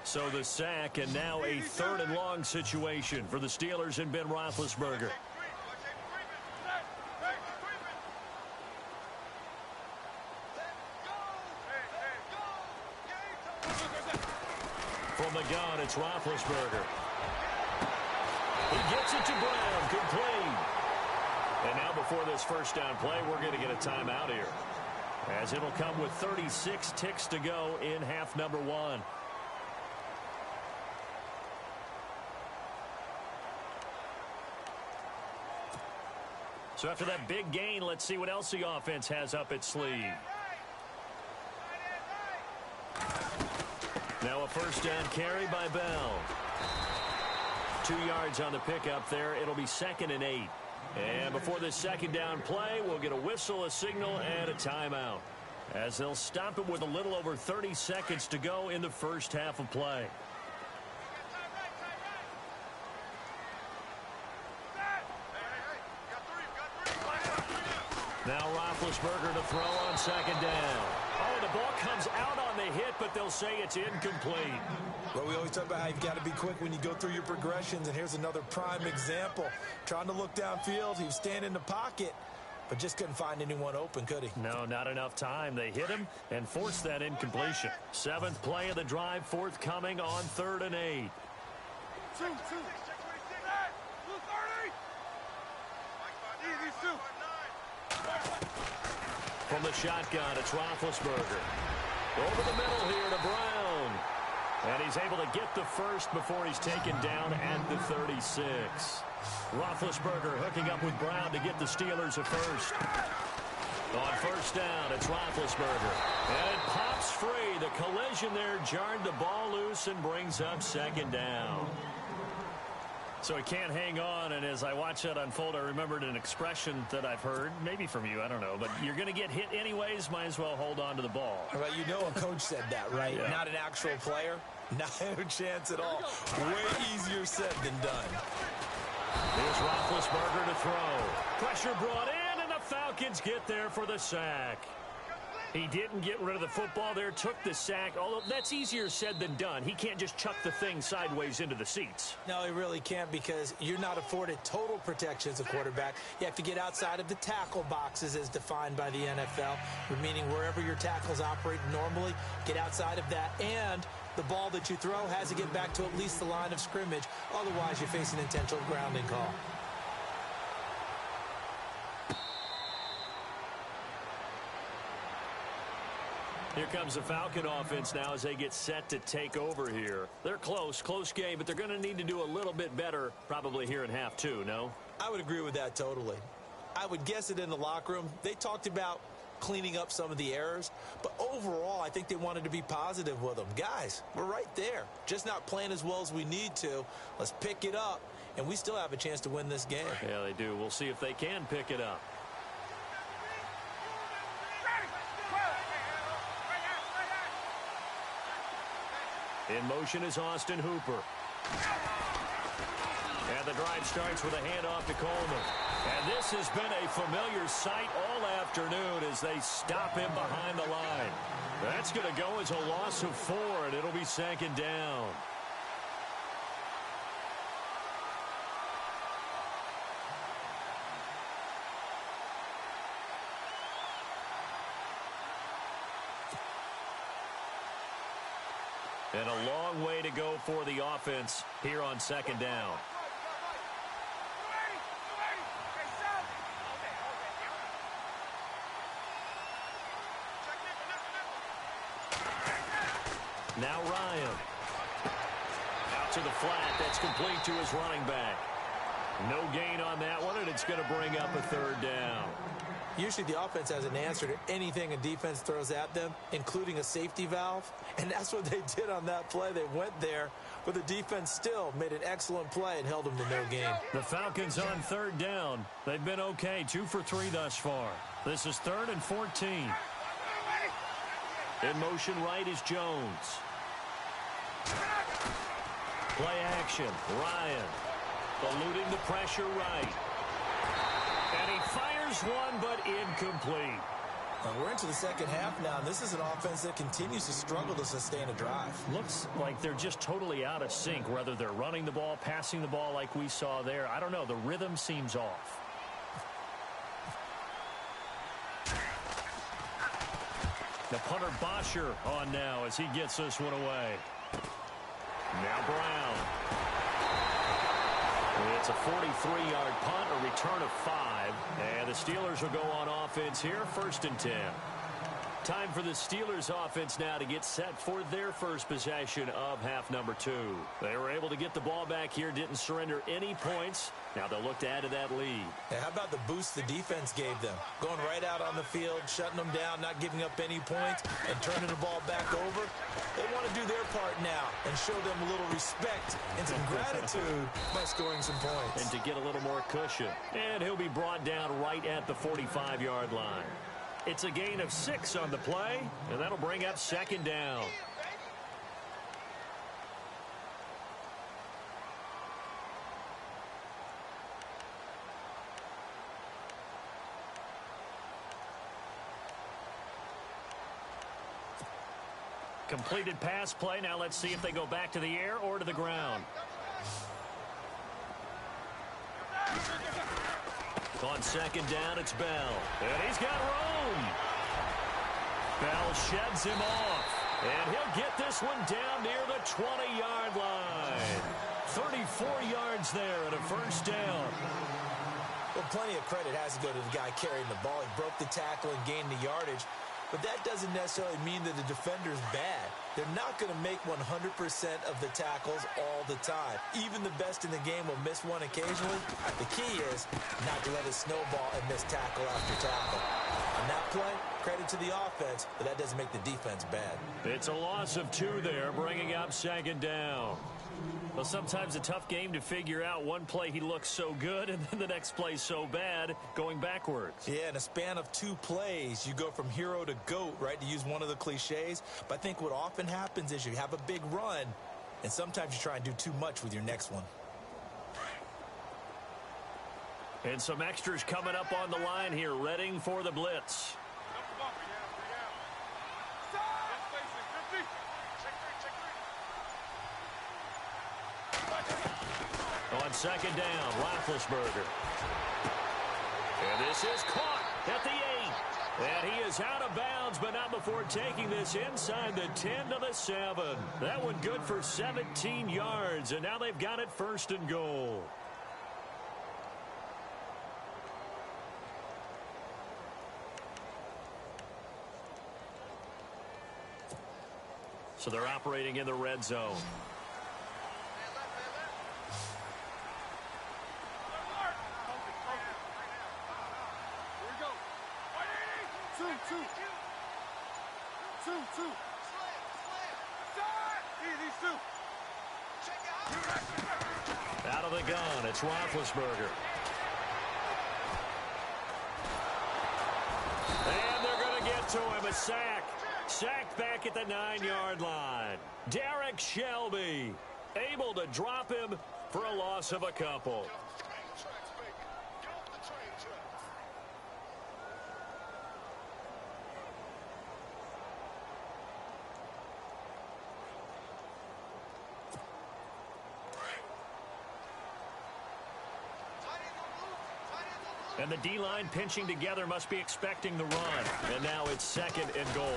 So the sack, and now a 3rd and long situation for the Steelers and Ben Roethlisberger. From the gun, it's Roethlisberger. He gets it to Brown, complete. And now before this first down play, we're going to get a timeout here, as it'll come with 36 ticks to go in half number 1. So after that big gain, let's see what else the offense has up its sleeve. Now a first down carry by Bell. 2 yards on the pickup there. It'll be 2nd and 8. And before this second down play, we'll get a whistle, a signal, and a timeout, as they'll stop it with a little over 30 seconds to go in the first half of play. Now Roethlisberger to throw on 2nd down. Oh, the ball comes out on the hit, but they'll say it's incomplete. Well, we always talk about how you've got to be quick when you go through your progressions, and here's another prime example. Trying to look downfield, he was standing in the pocket, but just couldn't find anyone open, could he? No, not enough time. They hit him and forced that incompletion. 7th play of the drive, forthcoming on 3rd and 8. From the shotgun, it's Roethlisberger. Over the middle here to Brown. And he's able to get the first before he's taken down at the 36. Roethlisberger hooking up with Brown to get the Steelers a first. On first down, it's Roethlisberger. And it pops free. The collision there jarred the ball loose and brings up 2nd down. So he can't hang on, and as I watch that unfold, I remembered an expression that I've heard, maybe from you, I don't know, but you're going to get hit anyways, might as well hold on to the ball. Well, you know a coach said that, right? Yeah. Not an actual player. Not a chance at all. Way easier said than done. Here's Roethlisberger to throw. Pressure brought in, and the Falcons get there for the sack. He didn't get rid of the football there, took the sack, although that's easier said than done. He can't just chuck the thing sideways into the seats. No, he really can't, because you're not afforded total protection as a quarterback. You have to get outside of the tackle boxes as defined by the NFL, meaning wherever your tackles operate normally, get outside of that, and the ball that you throw has to get back to at least the line of scrimmage. Otherwise, you face an intentional grounding call. Here comes the Falcon offense now as they get set to take over here. They're close game, but they're going to need to do a little bit better probably here in half 2, no? I would agree with that totally. I would guess it in the locker room. They talked about cleaning up some of the errors. But overall, I think they wanted to be positive with them. Guys, we're right there. Just not playing as well as we need to. Let's pick it up, and we still have a chance to win this game. Yeah, they do. We'll see if they can pick it up. In motion is Austin Hooper. And the drive starts with a handoff to Coleman. And this has been a familiar sight all afternoon as they stop him behind the line. That's going to go as a loss of 4, and it'll be second down. And a long way to go for the offense here on second down. Now Ryan. Out to the flat. That's complete to his running back. No gain on that one, and it's going to bring up a third down. Usually the offense has an answer to anything a defense throws at them, including a safety valve. And that's what they did on that play. They went there, but the defense still made an excellent play and held them to no gain. The Falcons on third down. They've been okay, 2 for 3 thus far. This is 3rd and 14. In motion right is Jones. Play action. Ryan eluding the pressure right. And he fires one, but incomplete. We're into the second half now, and this is an offense that continues to struggle to sustain a drive. Looks like they're just totally out of sync, whether they're running the ball, passing the ball like we saw there. I don't know. The rhythm seems off. The punter Bosher on now as he gets this one away. Now Brown. It's a 43-yard punt, a return of 5. And the Steelers will go on offense here, 1st and 10. Time for the Steelers offense now to get set for their first possession of half number 2. They were able to get the ball back here, didn't surrender any points. Now they'll look to add to that lead. Hey, how about the boost the defense gave them? Going right out on the field, shutting them down, not giving up any points, and turning the ball back over. They want to do their part now and show them a little respect and some gratitude by scoring some points. And to get a little more cushion. And he'll be brought down right at the 45-yard line. It's a gain of 6 on the play, and that'll bring up second down. Completed pass play. Now let's see if they go back to the air or to the ground. On second down, it's Bell. And he's got room. Bell sheds him off. And he'll get this one down near the 20-yard line. 34 yards there and a first down. Well, plenty of credit has to go to the guy carrying the ball. He broke the tackle and gained the yardage. But that doesn't necessarily mean that the defender's bad. They're not going to make 100% of the tackles all the time. Even the best in the game will miss one occasionally. The key is not to let it snowball and miss tackle after tackle. On that play, credit to the offense, but that doesn't make the defense bad. It's a loss of 2 there, bringing up second down. Well, sometimes a tough game to figure out. One play he looks so good, and then the next play so bad, going backwards. Yeah, in a span of 2 plays, you go from hero to GOAT, right, to use one of the cliches. But I think what often happens is you have a big run, and sometimes you try and do too much with your next one. And some extras coming up on the line here, readying for the blitz. On second down, Roethlisberger. And this is caught at the 8. And he is out of bounds, but not before taking this inside the 10 to the 7. That one good for 17 yards, and now they've got it 1st and goal. So they're operating in the red zone. Out of the gun, it's Roethlisberger. And they're going to get to him, a sack. Sacked back at the 9-yard line. Derek Shelby able to drop him for a loss of a couple. And the D-line pinching together must be expecting the run. And now it's 2nd and goal.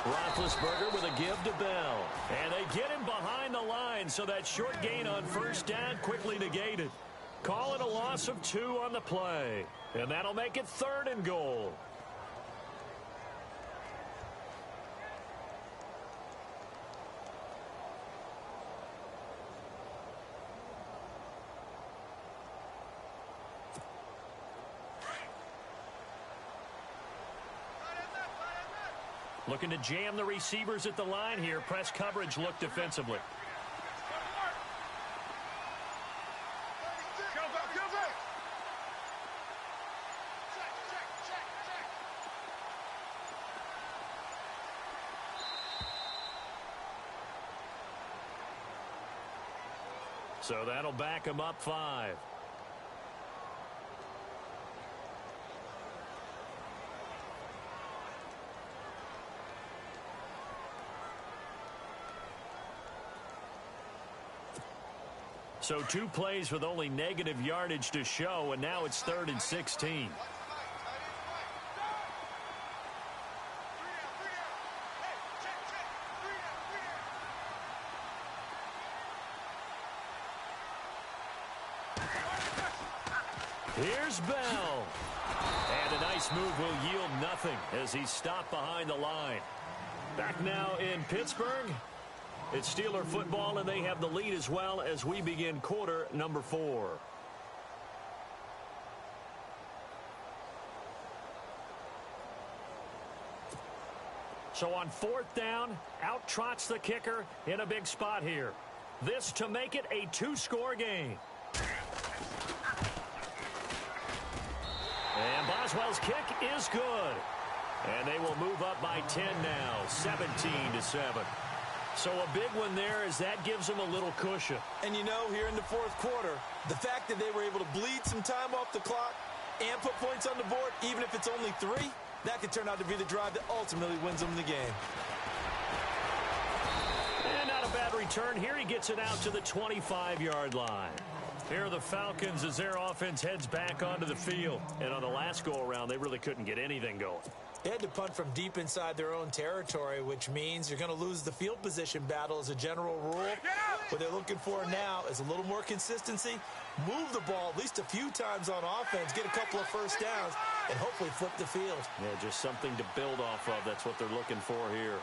Roethlisberger with a give to Bell. And they get him behind the line, so that short gain on 1st down quickly negated. Call it a loss of 2 on the play. And that'll make it 3rd and goal. Looking to jam the receivers at the line here. Press coverage look defensively. So that'll back him up 5. So 2 plays with only negative yardage to show, and now it's 3rd and 16. Here's Bell. And a nice move will yield nothing as he's stopped behind the line. Back now in Pittsburgh. It's Steeler football, and they have the lead as well as we begin quarter number 4. So on 4th down, out trots the kicker in a big spot here. This to make it a 2-score game. And Boswell's kick is good. And they will move up by 10 now, 17-7. So a big one there as that gives them a little cushion. And you know, here in the 4th quarter, the fact that they were able to bleed some time off the clock and put points on the board, even if it's only 3, that could turn out to be the drive that ultimately wins them the game. And not a bad return. Here he gets it out to the 25-yard line. Here are the Falcons as their offense heads back onto the field. And on the last go-around, they really couldn't get anything going. They had to punt from deep inside their own territory, which means you're going to lose the field position battle as a general rule. What they're looking for now is a little more consistency, move the ball at least a few times on offense, get a couple of 1st downs, and hopefully flip the field. Yeah, just something to build off of. That's what they're looking for here.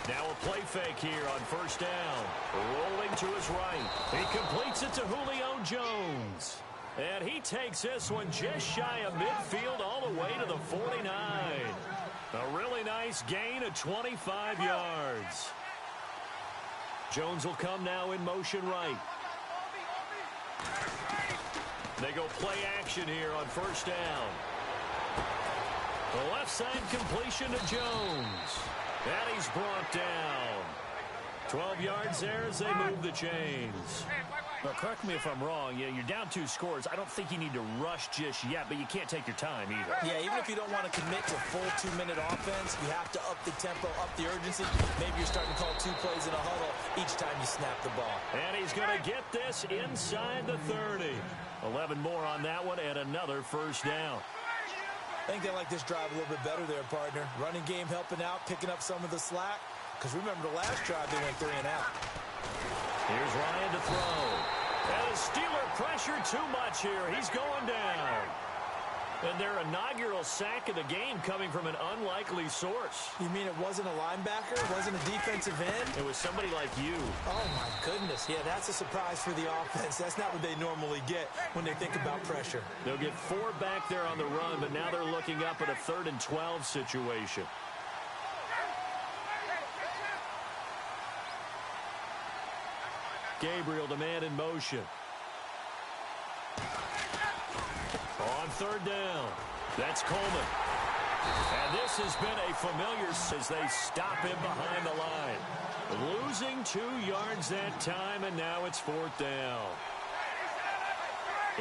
Now a play fake here on 1st down. Rolling to his right. He completes it to Julio Jones. And he takes this one just shy of midfield all the way to the 49. A really nice gain of 25 yards. Jones will come now in motion right. They go play action here on 1st down. The left side completion to Jones. And he's brought down. 12 yards there as they move the chains. Well, correct me if I'm wrong. You're down 2 scores. I don't think you need to rush just yet, but you can't take your time either. Yeah, even if you don't want to commit to full 2-minute offense, you have to up the tempo, up the urgency. Maybe you're starting to call 2 plays in a huddle each time you snap the ball. And he's going to get this inside the 30. 11 more on that one and another 1st down. I think they like this drive a little bit better there, partner. Running game helping out, picking up some of the slack. Because remember the last drive, they went 3 and out. Here's Ryan to throw. And the Steeler pressure too much here. He's going down. And their inaugural sack of the game coming from an unlikely source. You mean it wasn't a linebacker? It wasn't a defensive end? It was somebody like you. Oh, my goodness. Yeah, that's a surprise for the offense. That's not what they normally get when they think about pressure. They'll get 4 back there on the run, but now they're looking up at a 3rd and 12 situation. Gabriel, the man in motion. On 3rd down, that's Coleman. And this has been a familiar as they stop him behind the line. Losing 2 yards that time, and now it's 4th down.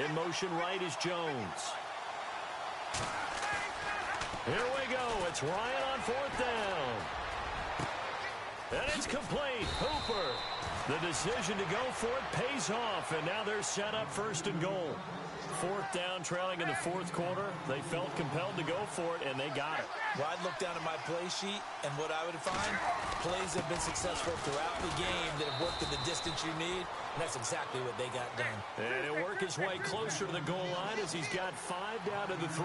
In motion right is Jones. Here we go. It's Ryan on 4th down. And it's complete. Hooper. The decision to go for it pays off, and now they're set up 1st and goal. 4th down, trailing in the 4th quarter. They felt compelled to go for it, and they got it. Well, I'd look down at my play sheet, and what I would find, plays have been successful throughout the game that have worked in the distance you need, and that's exactly what they got done. And he'll work his way closer to the goal line as he's got 5 down to the 3.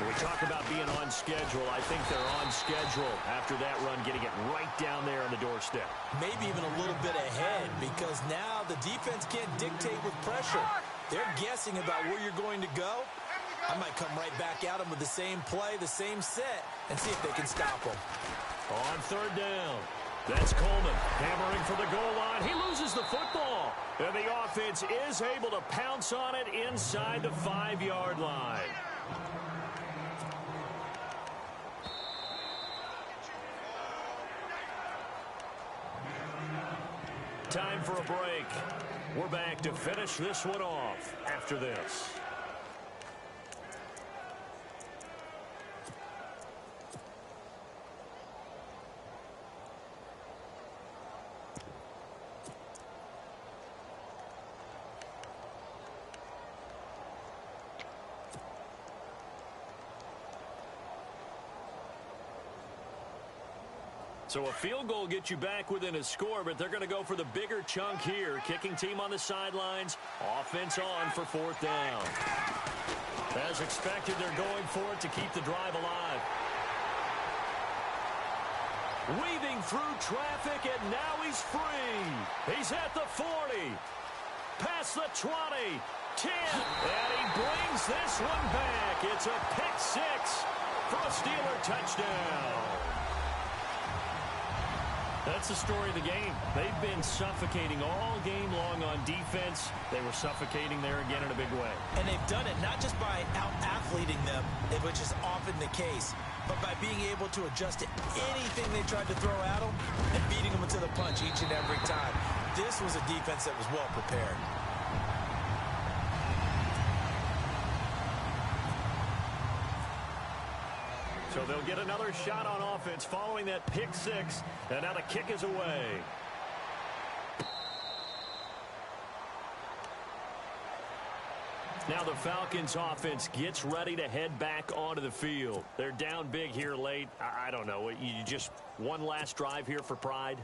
When we talk about being on schedule, I think they're on schedule after that run, getting it right down there on the doorstep. Maybe even a little bit ahead, because now the defense can't dictate with pressure. They're guessing about where you're going to go. I might come right back at them with the same play, the same set, and see if they can stop them. On 3rd down, that's Coleman hammering for the goal line. He loses the football, and the offense is able to pounce on it inside the 5-yard line. Time for a break. We're back to finish this one off after this. So a field goal gets you back within a score, but they're going to go for the bigger chunk here. Kicking team on the sidelines. Offense on for 4th down. As expected, they're going for it to keep the drive alive. Weaving through traffic, and now he's free. He's at the 40. Past the 20. 10. And he brings this one back. It's a pick 6 for a Steeler touchdown. That's the story of the game. They've been suffocating all game long on defense. They were suffocating there again in a big way. And they've done it not just by out-athleting them, which is often the case, but by being able to adjust to anything they tried to throw at them and beating them to the punch each and every time. This was a defense that was well prepared. So they'll get another shot on offense following that pick 6, and now the kick is away. Now the Falcons offense gets ready to head back onto the field. They're down big here late. I don't know. You just one last drive here for pride?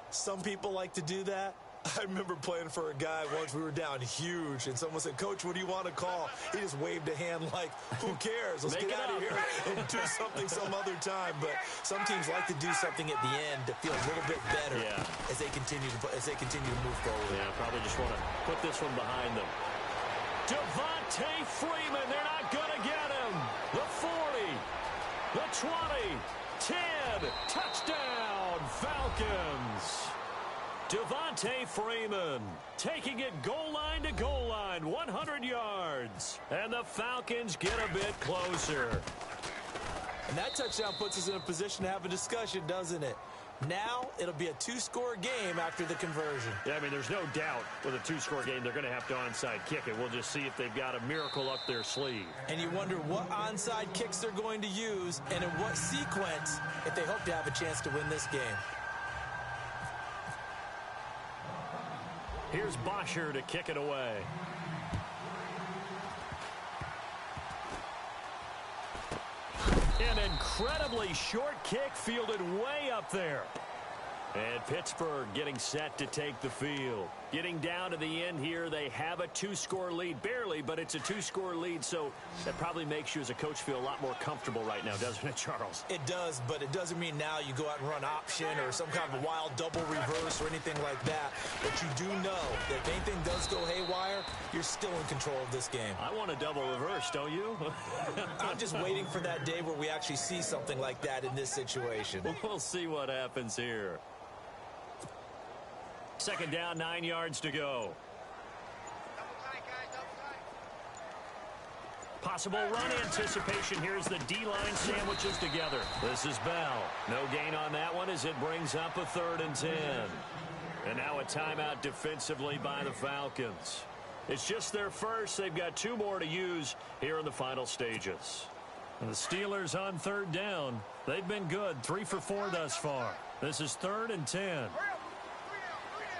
Some people like to do that. I remember playing for a guy once. We were down huge, and someone said, "Coach, what do you want to call?" He just waved a hand like, who cares? Let's get out of here and do something some other time. But some teams like to do something at the end to feel a little bit better as they continue to move forward. Yeah, probably just want to put this one behind them. Devontae Freeman, they're not going to get him. The 40, the 20, 10, touchdown, Falcons. Devontae Freeman taking it goal line to goal line, 100 yards. And the Falcons get a bit closer. And that touchdown puts us in a position to have a discussion, doesn't it? Now it'll be a 2-score game after the conversion. Yeah, I mean, there's no doubt with a 2-score game they're going to have to onside kick it. We'll just see if they've got a miracle up their sleeve. And you wonder what onside kicks they're going to use and in what sequence if they hope to have a chance to win this game. Here's Bosher to kick it away. An incredibly short kick fielded way up there. And Pittsburgh getting set to take the field. Getting down to the end here, they have a 2-score lead. Barely, but it's a 2-score lead, so that probably makes you as a coach feel a lot more comfortable right now, doesn't it, Charles? It does, but it doesn't mean now you go out and run option or some kind of a wild double reverse or anything like that. But you do know that if anything does go haywire, you're still in control of this game. I want a double reverse, don't you? I'm just waiting for that day where we actually see something like that in this situation. We'll see what happens here. Second down, 9 yards to go. Possible run anticipation. Here's the D-line sandwiches together. This is Bell. No gain on that one as it brings up a 3rd and 10. And now a timeout defensively by the Falcons. It's just their first. They've got 2 more to use here in the final stages. And the Steelers on 3rd down. They've been good. 3 for 4 thus far. This is 3rd and 10.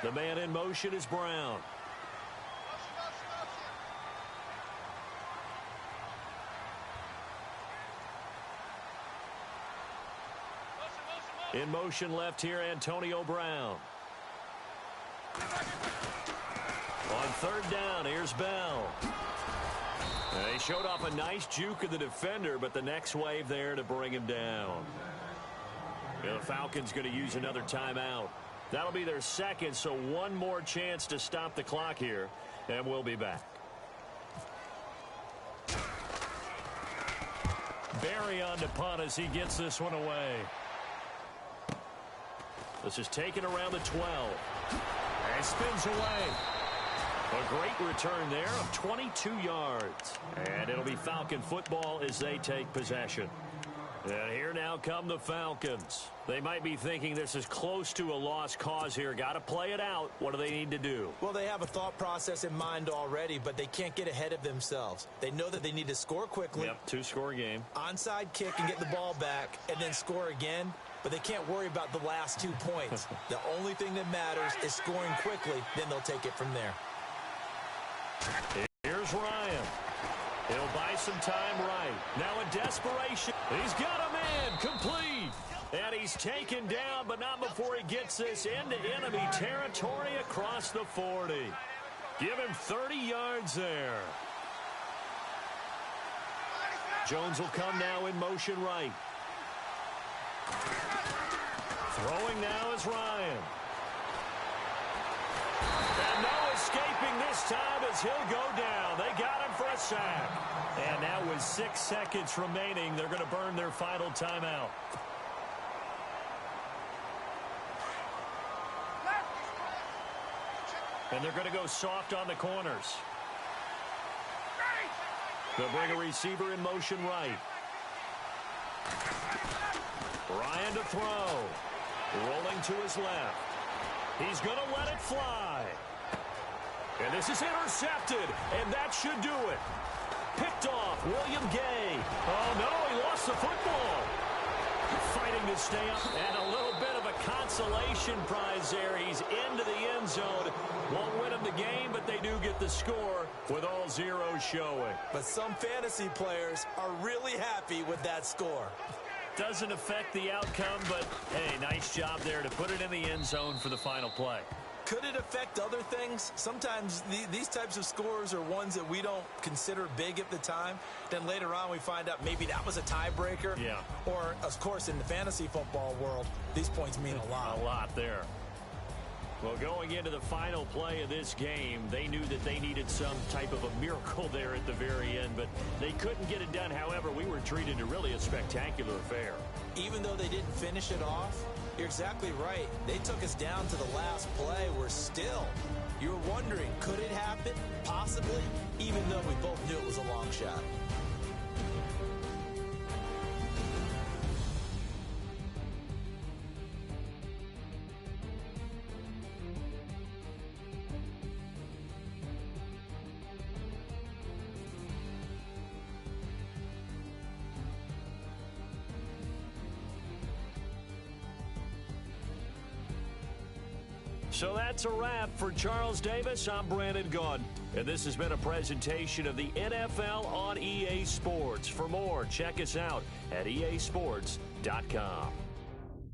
The man in motion is Brown. In motion left here, Antonio Brown. On 3rd down, here's Bell. They showed off a nice juke of the defender, but the next wave there to bring him down. The Falcons going to use another timeout. That'll be their second, so one more chance to stop the clock here, and we'll be back. Barry on to punt as he gets this one away. This is taken around the 12. And spins away. A great return there of 22 yards. And it'll be Falcon football as they take possession. And here now come the Falcons. They might be thinking this is close to a lost cause here. Got to play it out. What do they need to do? Well, they have a thought process in mind already, but they can't get ahead of themselves. They know that they need to score quickly. Yep, 2-score game. Onside kick and get the ball back and then score again. But they can't worry about the last 2 points. The only thing that matters is scoring quickly. Then they'll take it from there. Here's Ryan. He'll buy some time right. Now in desperation. He's got a man complete. And he's taken down, but not before he gets this into enemy territory across the 40. Give him 30 yards there. Jones will come now in motion right. Throwing now is Ryan. And no escaping this time as he'll go down. They got him for a sack. And now with 6 seconds remaining, they're going to burn their final timeout. And they're going to go soft on the corners. They'll bring a receiver in motion right. Ryan to throw. Rolling to his left. He's going to let it fly. And this is intercepted, and that should do it. Picked off, William Gay. Oh, no, he lost the football. Fighting to stay up, and a little bit of a consolation prize there. He's into the end zone. Won't win him the game, but they do get the score with all zeros showing. But some fantasy players are really happy with that score. Doesn't affect the outcome, but, hey, nice job there to put it in the end zone for the final play. Could it affect other things? Sometimes these types of scores are ones that we don't consider big at the time. Then later on we find out maybe that was a tiebreaker. Yeah. Or, of course, in the fantasy football world, these points mean a lot. A lot there. Well, going into the final play of this game, they knew that they needed some type of a miracle there at the very end, but they couldn't get it done. However, we were treated to really a spectacular affair. Even though they didn't finish it off, you're exactly right. They took us down to the last play. We're still. You were wondering, could it happen? Possibly, even though we both knew it was a long shot. So that's a wrap for Charles Davis. I'm Brandon Gaudin, and this has been a presentation of the NFL on EA Sports. For more, check us out at easports.com.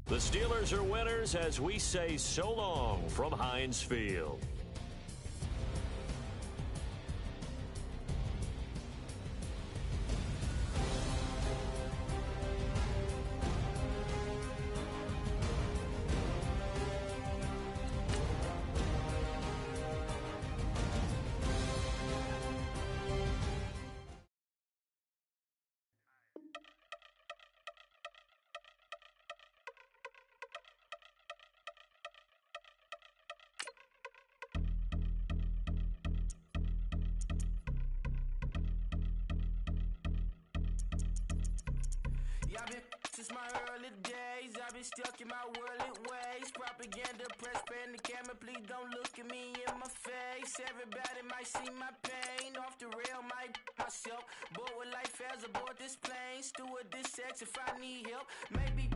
The Steelers are winners as we say so long from Heinz Field. Y'all been since my early days. I've been stuck in my worldly ways. Propaganda, press, pan the camera. Please don't look at me in my face. Everybody might see my pain. Off the rail, might myself. Bored with life as aboard this plane. Steward this sex if I need help. Maybe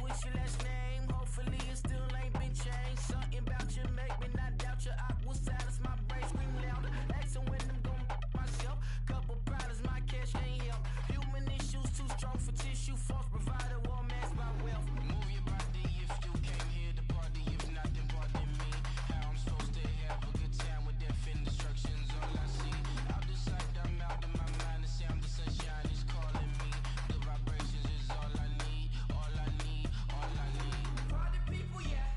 what's your last name? Hopefully it still ain't been changed. Something about you make me not doubt you. I will silence my brain, scream louder. Asking when I'm gon' myself. Couple problems, my cash ain't help. Human issues too strong for tissue. False provider, war mask by wealth. Move your body if you came here to party. If not, then pardon me. How I'm supposed to have a good time with death and destruction's all I see. Out the sight, I'm out of my mind. The sound of sunshine is calling me. The vibrations is all I need. All I need, all I need. Party people, yeah.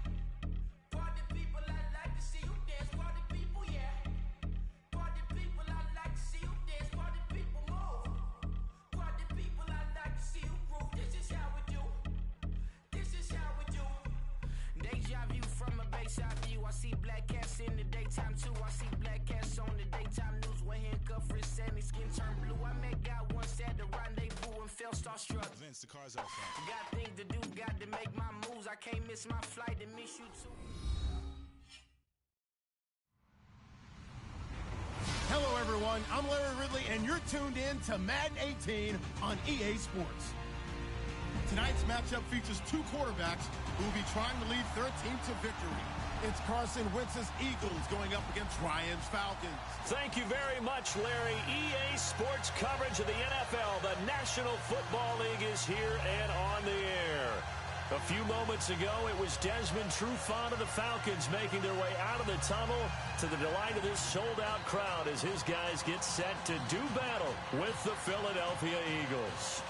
Party people, I like to see you dance. Party people, yeah. Party people, I like to see you dance. Party people, move. Party people, I like to see you groove. This is how we do. This is how we do. Deja view from a bayside view. I see black cats in the daytime too. I see black cats on the daytime news. When handcuffed, wrist and his skin turn blue. I met guy once at the rendezvous and felt starstruck. Vince, the car's out front. Got things to do, got to make my moves. I can't miss my flight and miss you too. Hello, everyone. I'm Larry Ridley, and you're tuned in to Madden 18 on EA Sports. Tonight's matchup features two quarterbacks who will be trying to lead their team to victory. It's Carson Wentz's Eagles going up against Ryan's Falcons. Thank you very much, Larry. EA Sports coverage of the NFL. The National Football League is here and on the air. A few moments ago, it was Desmond Trufant of the Falcons making their way out of the tunnel to the delight of this sold-out crowd as his guys get set to do battle with the Philadelphia Eagles.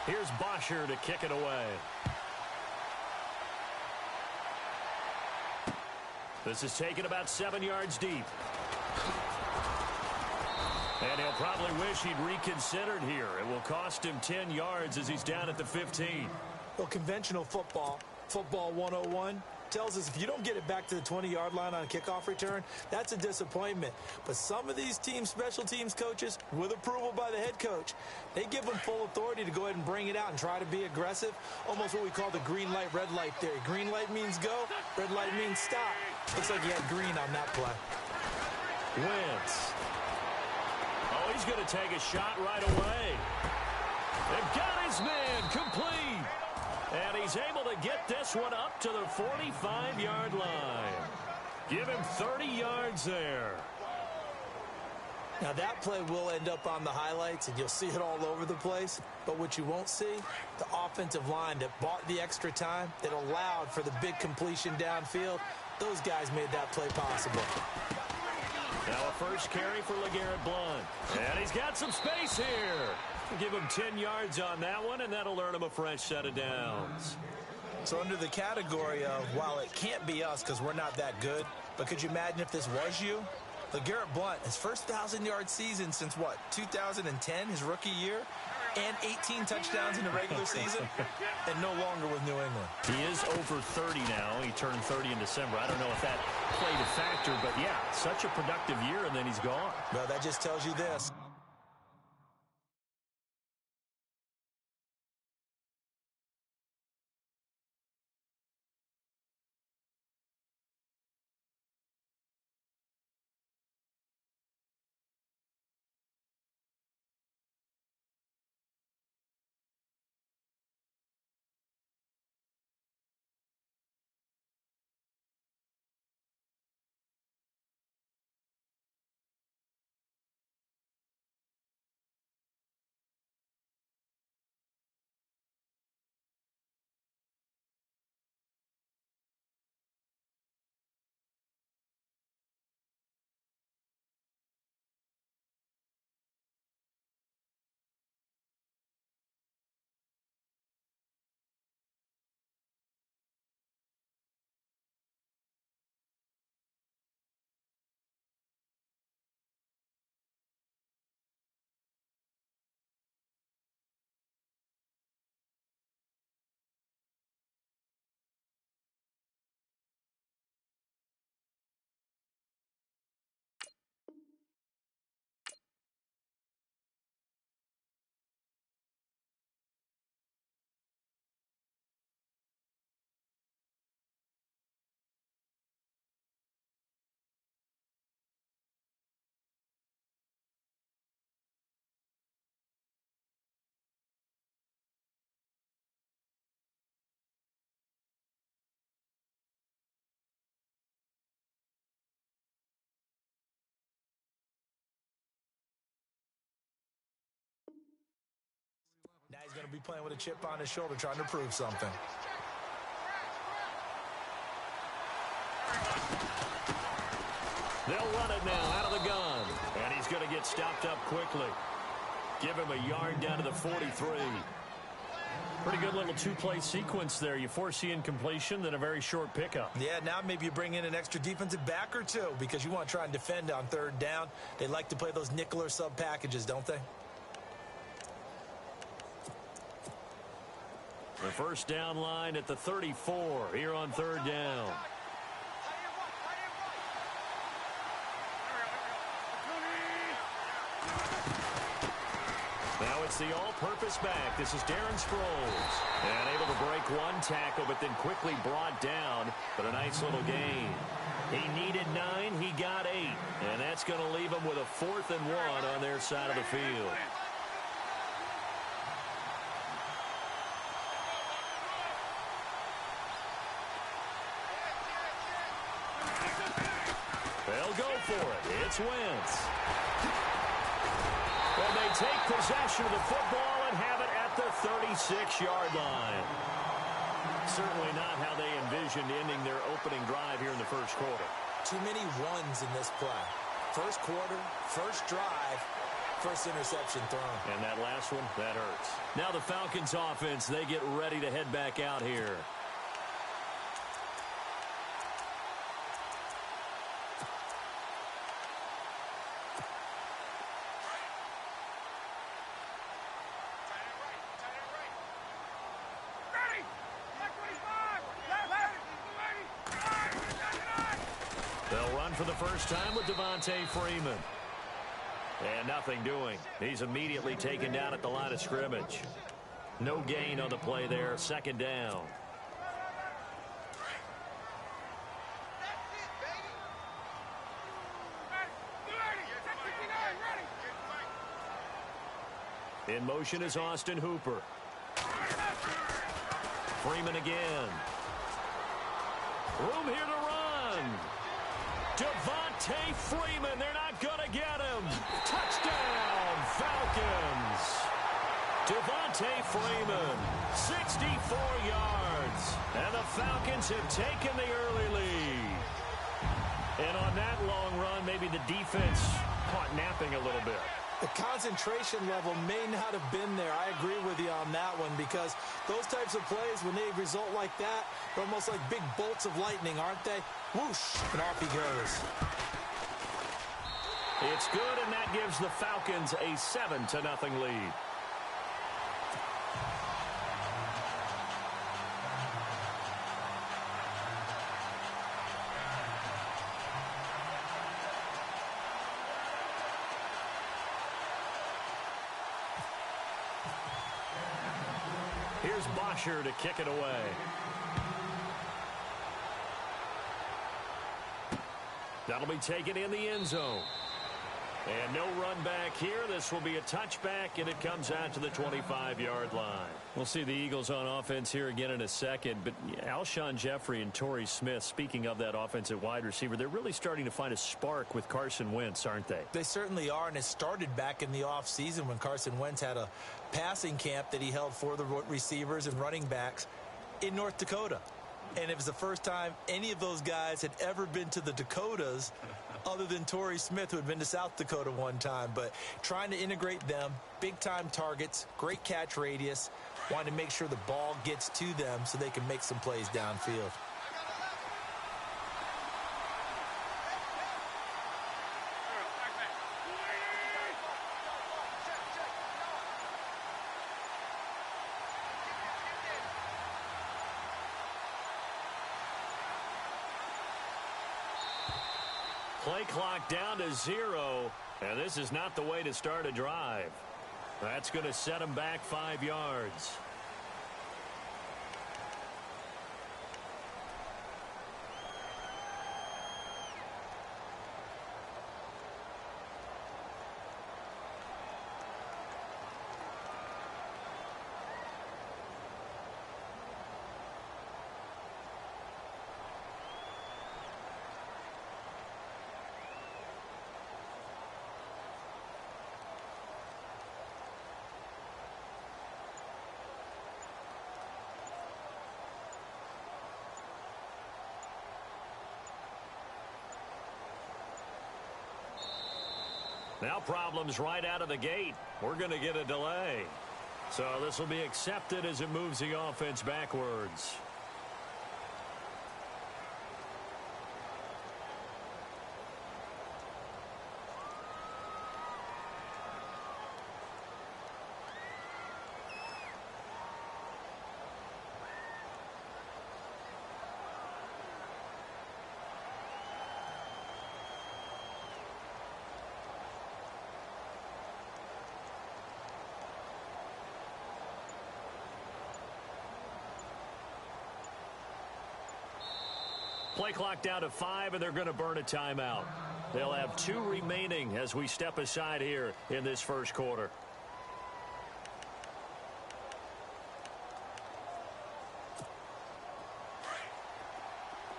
Here's Bosher to kick it away. This is taken about 7 yards deep. And he'll probably wish he'd reconsidered here. It will cost him 10 yards as he's down at the 15. Well, conventional football 101, tells us if you don't get it back to the 20-yard line on a kickoff return, that's a disappointment. But some of these special teams coaches, with approval by the head coach, they give them full authority to go ahead and bring it out and try to be aggressive, almost what we call the green light, red light theory. Green light means go, red light means stop. Looks like he had green on that play. Wentz. Oh, he's going to take a shot right away. They've got his man complete. And he's able to get this one up to the 45-yard line. Give him 30 yards there. Now, that play will end up on the highlights, and you'll see it all over the place. But what you won't see, the offensive line that bought the extra time, that allowed for the big completion downfield, those guys made that play possible. Now a first carry for LeGarrette Blount. And he's got some space here. Give him 10 yards on that one, and that'll earn him a fresh set of downs. So under the category of, while it can't be us because we're not that good, but could you imagine if this was you? LeGarrette Blount, his first 1,000-yard season since, what, 2010, his rookie year, and 18 touchdowns in the regular season, and no longer with New England. He is over 30 now. He turned 30 in December. I don't know if that played a factor, but, yeah, such a productive year, and then he's gone. Well, that just tells you this. going to be playing with a chip on his shoulder, trying to prove something. They'll run it now out of the gun. And he's going to get stopped up quickly. Give him a yard down to the 43. Pretty good little two-play sequence there. You force the incompletion, then a very short pickup. Yeah, now maybe you bring in an extra defensive back or two because you want to try and defend on third down. They like to play those nickel or sub packages, don't they? The first down line at the 34 here on third down. Now it's the all-purpose back. This is Darren Sproles. And able to break one tackle, but then quickly brought down. But a nice little gain. He needed 9. He got 8. And that's going to leave him with a 4th and 1 on their side of the field. They'll go for it. It's Wentz. And they take possession of the football and have it at the 36-yard line. Certainly not how they envisioned ending their opening drive here in the first quarter. Too many runs in this play. First quarter, first drive, first interception thrown. And that last one, that hurts. Now the Falcons offense, they get ready to head back out here. They'll run for the first time with Devontae Freeman. And nothing doing. He's immediately taken down at the line of scrimmage. No gain on the play there. Second down. In motion is Austin Hooper. Freeman again. Room here to run. Devontae Freeman. They're not going to get him. Touchdown, Falcons. Devontae Freeman, 64 yards. And the Falcons have taken the early lead. And on that long run, maybe the defense caught napping a little bit. The concentration level may not have been there. I agree with you on that one because those types of plays, when they result like that, they're almost like big bolts of lightning, aren't they? Whoosh, and off he goes. It's good, and that gives the Falcons a 7-0 lead. Here's Bosher to kick it away. That'll be taken in the end zone. And no run back here. This will be a touchback, and it comes out to the 25-yard line. We'll see the Eagles on offense here again in a second. But Alshon Jeffrey and Torrey Smith, speaking of that offensive wide receiver, they're really starting to find a spark with Carson Wentz, aren't they? They certainly are, and it started back in the offseason when Carson Wentz had a passing camp that he held for the receivers and running backs in North Dakota. And it was the first time any of those guys had ever been to the Dakotas other than Torrey Smith, who had been to South Dakota one time. But trying to integrate them, big-time targets, great catch radius, wanting to make sure the ball gets to them so they can make some plays downfield. Play clock down to 0, and this is not the way to start a drive. That's going to set them back 5 yards. Now problems right out of the gate. We're going to get a delay. So this will be accepted as it moves the offense backwards. Play clock down to 5, and they're going to burn a timeout. They'll have 2 remaining as we step aside here in this first quarter.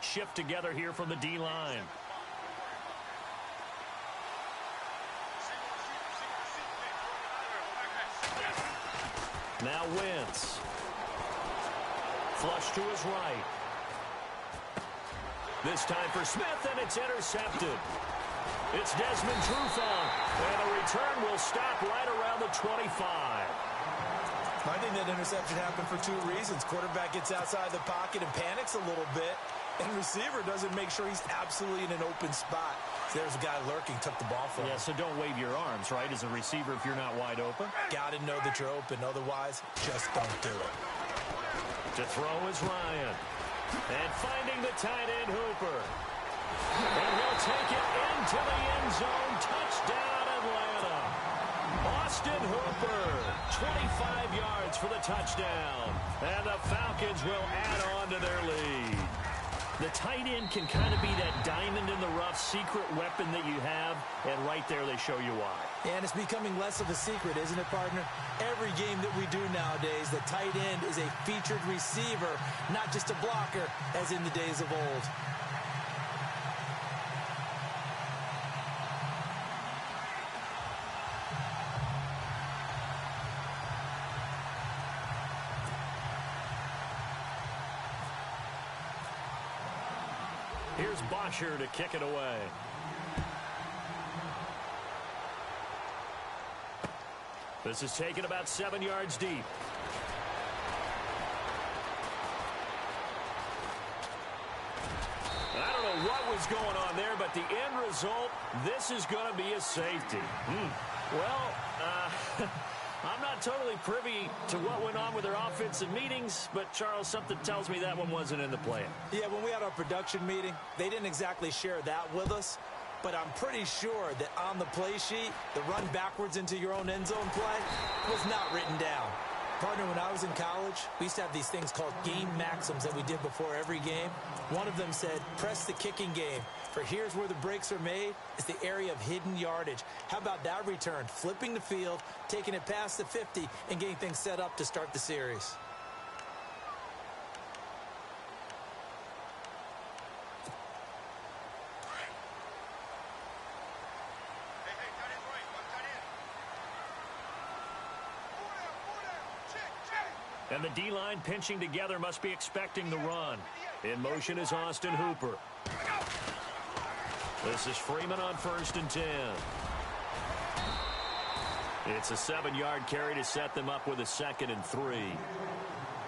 Shift together here from the D-line. Now Wentz. Flush to his right. This time for Smith, and it's intercepted. It's Desmond Trufant, and the return will stop right around the 25. I think that interception happened for 2 reasons. Quarterback gets outside the pocket and panics a little bit, and receiver doesn't make sure he's absolutely in an open spot. So there's a guy lurking, took the ball from him. Yeah, so don't wave your arms, right, as a receiver if you're not wide open. Got to know that you're open. Otherwise, just don't do it. To throw is Ryan. And finding the tight end, Hooper. And he'll take it into the end zone. Touchdown, Atlanta. Austin Hooper, 25 yards for the touchdown. And the Falcons will add on to their lead. The tight end can kind of be that diamond in the rough secret weapon that you have, and right there they show you why. And it's becoming less of a secret, isn't it, partner? Every game that we do nowadays, the tight end is a featured receiver, not just a blocker, as in the days of old. Here's Bosher to kick it away. This is taken about 7 yards deep. I don't know what was going on there, but the end result, this is going to be a safety. Well, I'm not totally privy to what went on with their offensive meetings, but, Charles, something tells me that one wasn't in the plan. Yeah, when we had our production meeting, they didn't exactly share that with us, but I'm pretty sure that on the play sheet, the run backwards into your own end zone play was not written down. Partner, when I was in college, we used to have these things called game maxims that we did before every game. One of them said, press the kicking game. For here's where the breaks are made. It's the area of hidden yardage. How about that return? Flipping the field, taking it past the 50, and getting things set up to start the series. And the D-line pinching together must be expecting the run. In motion is Austin Hooper. This is Freeman on 1st and 10. It's a 7-yard carry to set them up with a 2nd and 3.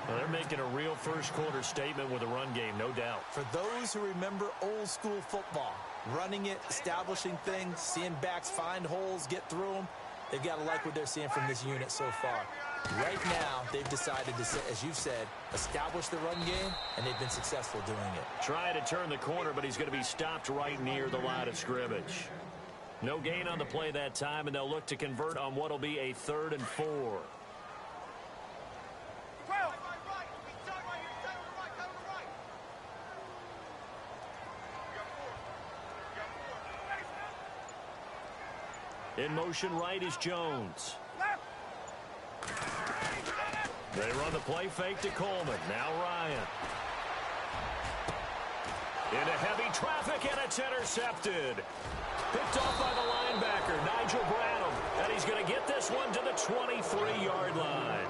Well, they're making a real first-quarter statement with a run game, no doubt. For those who remember old-school football, running it, establishing things, seeing backs find holes, get through them, they've got to like what they're seeing from this unit so far. Right now, they've decided to, as you've said, establish the run game, and they've been successful doing it. Trying to turn the corner, but he's going to be stopped right near the line of scrimmage. No gain on the play that time, and they'll look to convert on what will be a 3rd and 4. In motion right is Jones. They run the play fake to Coleman. Now Ryan. Into heavy traffic, and it's intercepted. Picked off by the linebacker, Nigel Bradham. And he's going to get this one to the 23-yard line.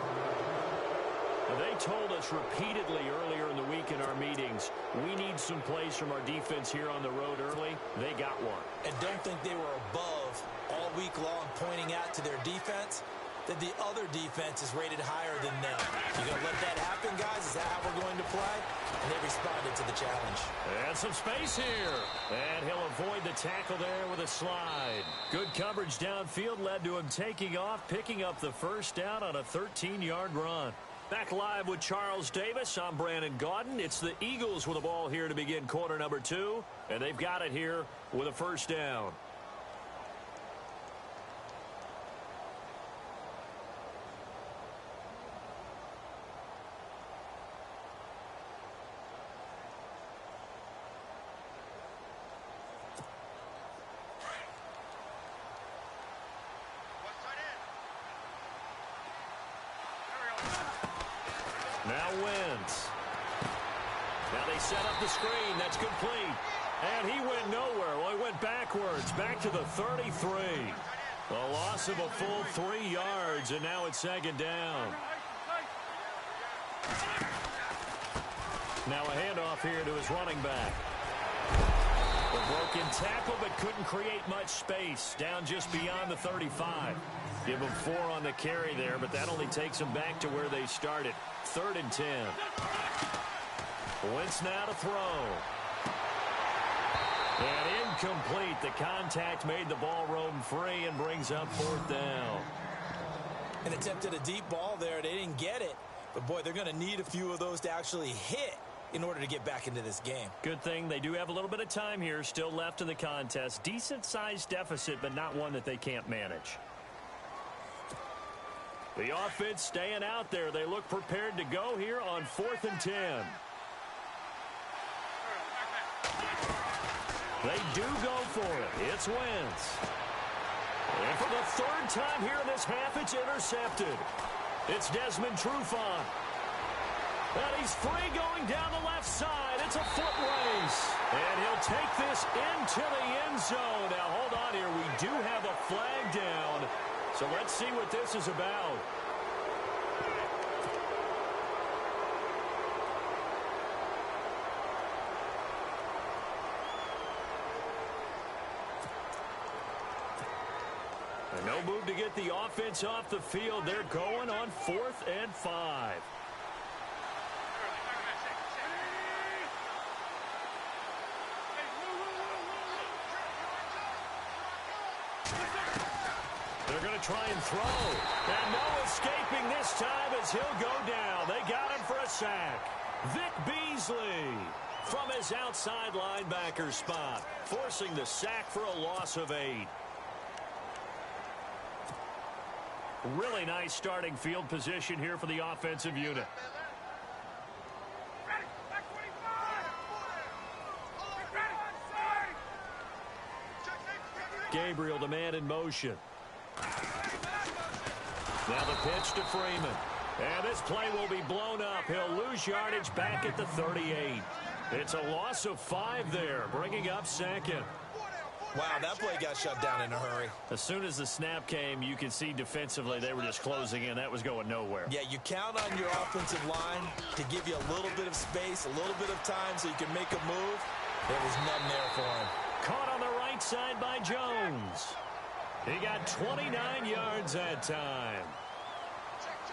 Now, they told us repeatedly earlier in the week in our meetings, we need some plays from our defense here on the road early. They got one. And don't think they were above all week long pointing out to their defense that the other defense is rated higher than them. You going to let that happen, guys? Is that how we're going to play? And they responded to the challenge. And some space here. And he'll avoid the tackle there with a slide. Good coverage downfield led to him taking off, picking up the first down on a 13-yard run. Back live with Charles Davis. I'm Brandon Gaudin. It's the Eagles with the ball here to begin quarter number 2. And they've got it here with a first down. Now Wentz. Now they set up the screen. That's complete. And he went nowhere. Well, he went backwards. Back to the 33. A loss of a full 3 yards, and now it's second down. Now a handoff here to his running back. A broken tackle, but couldn't create much space. Down just beyond the 35. Give them 4 on the carry there, but that only takes them back to where they started. 3rd and 10. Wentz now to throw. And incomplete. The contact made the ball roam free and brings up 4th down. An attempt at a deep ball there. They didn't get it. But, boy, they're going to need a few of those to actually hit in order to get back into this game. Good thing they do have a little bit of time here still left in the contest. Decent-sized deficit, but not one that they can't manage. The offense staying out there. They look prepared to go here on 4th and 10. They do go for it. It's Wentz. And for the 3rd time here in this half, it's intercepted. It's Desmond Trufant. And he's free going down the left side. It's a foot race. And he'll take this into the end zone. Now, hold on here. We do have a flag down. So let's see what this is about. And no move to get the offense off the field. They're going on 4th and 5. They're going to try and throw. And no escaping this time as he'll go down. They got him for a sack. Vic Beasley from his outside linebacker spot, forcing the sack for a loss of 8. Really nice starting field position here for the offensive unit. Gabriel, the man in motion. Now the pitch to Freeman. And this play will be blown up. He'll lose yardage back at the 38. It's a loss of 5 there, bringing up 2nd. Wow, that play got shut down in a hurry. As soon as the snap came, you could see defensively they were just closing in. That was going nowhere. Yeah, you count on your offensive line to give you a little bit of space, a little bit of time so you can make a move. There was none there for him. Caught on the right side by Jones. He got 29 yards that time.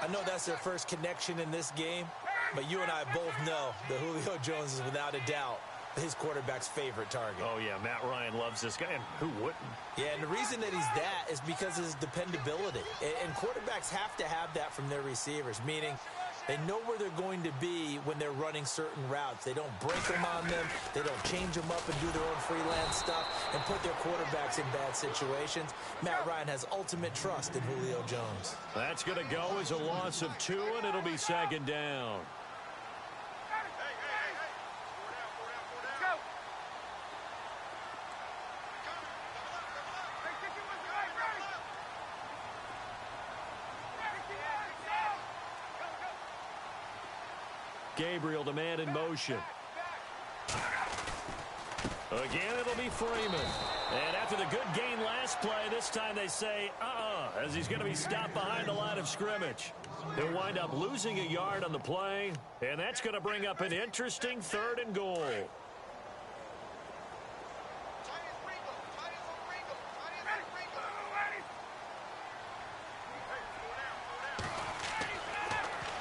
I know that's their first connection in this game, but you and I both know that Julio Jones is without a doubt his quarterback's favorite target. Oh, yeah, Matt Ryan loves this guy, and who wouldn't? Yeah, and the reason that he's that is because of his dependability. And quarterbacks have to have that from their receivers, meaning they know where they're going to be when they're running certain routes. They don't break them on them. They don't change them up and do their own freelance stuff and put their quarterbacks in bad situations. Matt Ryan has ultimate trust in Julio Jones. That's going to go as a loss of 2, and it'll be 2nd down. Gabriel, the man in motion. Again, it'll be Freeman. And after the good gain last play, this time they say, as he's going to be stopped behind the line of scrimmage. He'll wind up losing a yard on the play, and that's going to bring up an interesting 3rd and goal.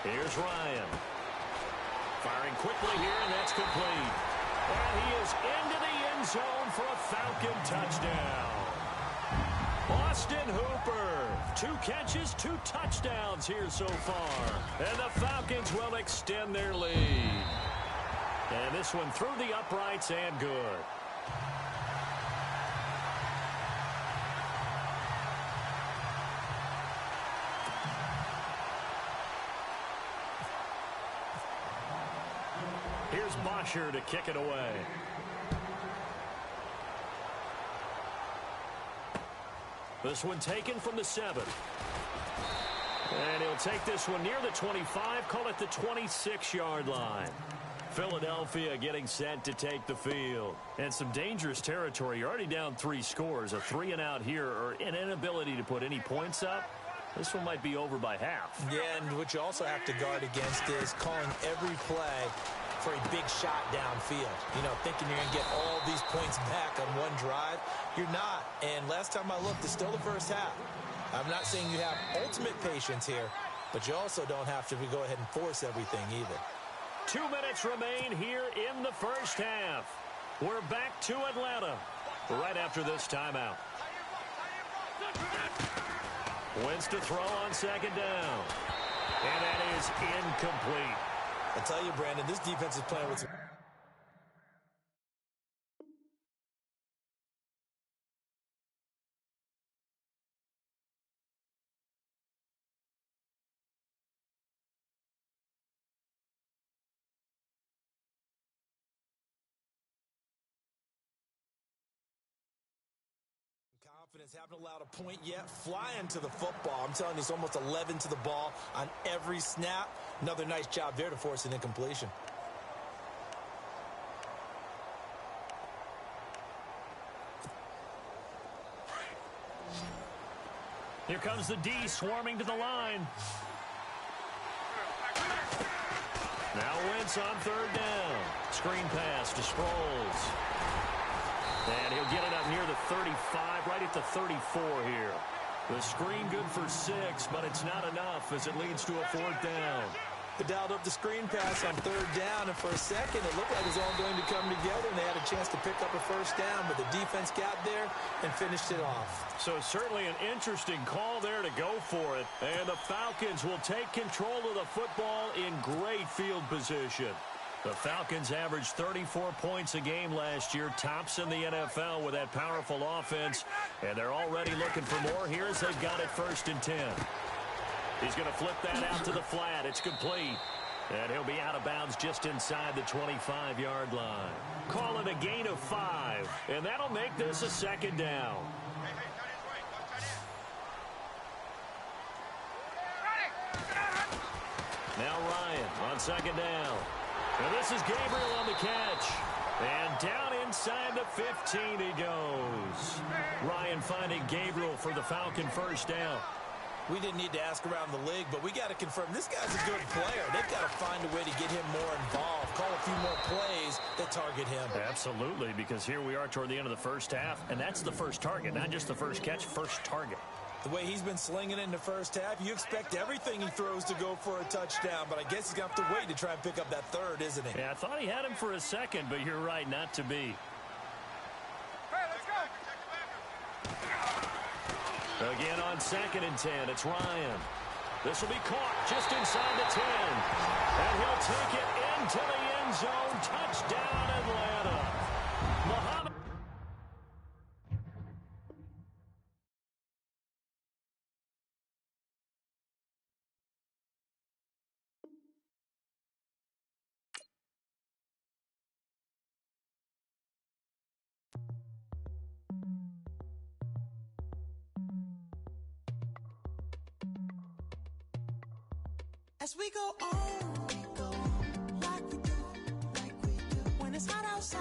Here's Ryan. Firing quickly here, and that's complete. And he is into the end zone for a Falcon touchdown. Austin Hooper, 2 catches, 2 touchdowns here so far. And the Falcons will extend their lead. And this one through the uprights and good. Here's Bosher to kick it away. This one taken from the 7. And he'll take this one near the 25, call it the 26-yard line. Philadelphia getting set to take the field. And some dangerous territory. You're already down 3 scores. A 3-and-out here, or an inability to put any points up. This one might be over by half. Yeah, and what you also have to guard against is calling every play for a big shot downfield. You know, thinking you're going to get all these points back on one drive. You're not. And last time I looked, it's still the first half. I'm not saying you have ultimate patience here, but you also don't have to go ahead and force everything either. 2 minutes remain here in the first half. We're back to Atlanta right after this timeout. Wins to throw on 2nd down. And that is incomplete. I tell you, Brandon, this defense is playing with some... confidence. Haven't allowed a point yet. Flying to the football. I'm telling you, it's almost 11 to the ball on every snap. Another nice job there to force an incompletion. Here comes the D swarming to the line. Now Wentz on 3rd down. Screen pass to Sproles. And he'll get it up near the 35, right at the 34 here. The screen good for 6, but it's not enough as it leads to a 4th down. They dialed up the screen pass on 3rd down, and for a second it looked like it was all going to come together, and they had a chance to pick up a 1st down, but the defense got there and finished it off. So certainly an interesting call there to go for it, and the Falcons will take control of the football in great field position. The Falcons averaged 34 points a game last year, tops in the NFL with that powerful offense, and they're already looking for more here as they've got it 1st and 10. He's going to flip that out to the flat. It's complete. And he'll be out of bounds just inside the 25-yard line. Call it a gain of 5, and that'll make this a 2nd down. Now Ryan on 2nd down. And this is Gabriel on the catch. And down inside the 15 he goes. Ryan finding Gabriel for the Falcon 1st down. We didn't need to ask around the league, but we got to confirm this guy's a good player. They've got to find a way to get him more involved, call a few more plays that target him. Absolutely, because here we are toward the end of the first half, and that's the first target, not just the first catch, first target. The way he's been slinging it in the first half, you expect everything he throws to go for a touchdown, but I guess he's going to have to wait to try and pick up that 3rd, isn't he? Yeah, I thought he had him for a second, but you're right, not to be. Again on 2nd and 10, it's Ryan. This will be caught just inside the 10. And he'll take it into the end zone. Touchdown, Atlanta. Muhammad. As we go on like we do, when it's hot outside.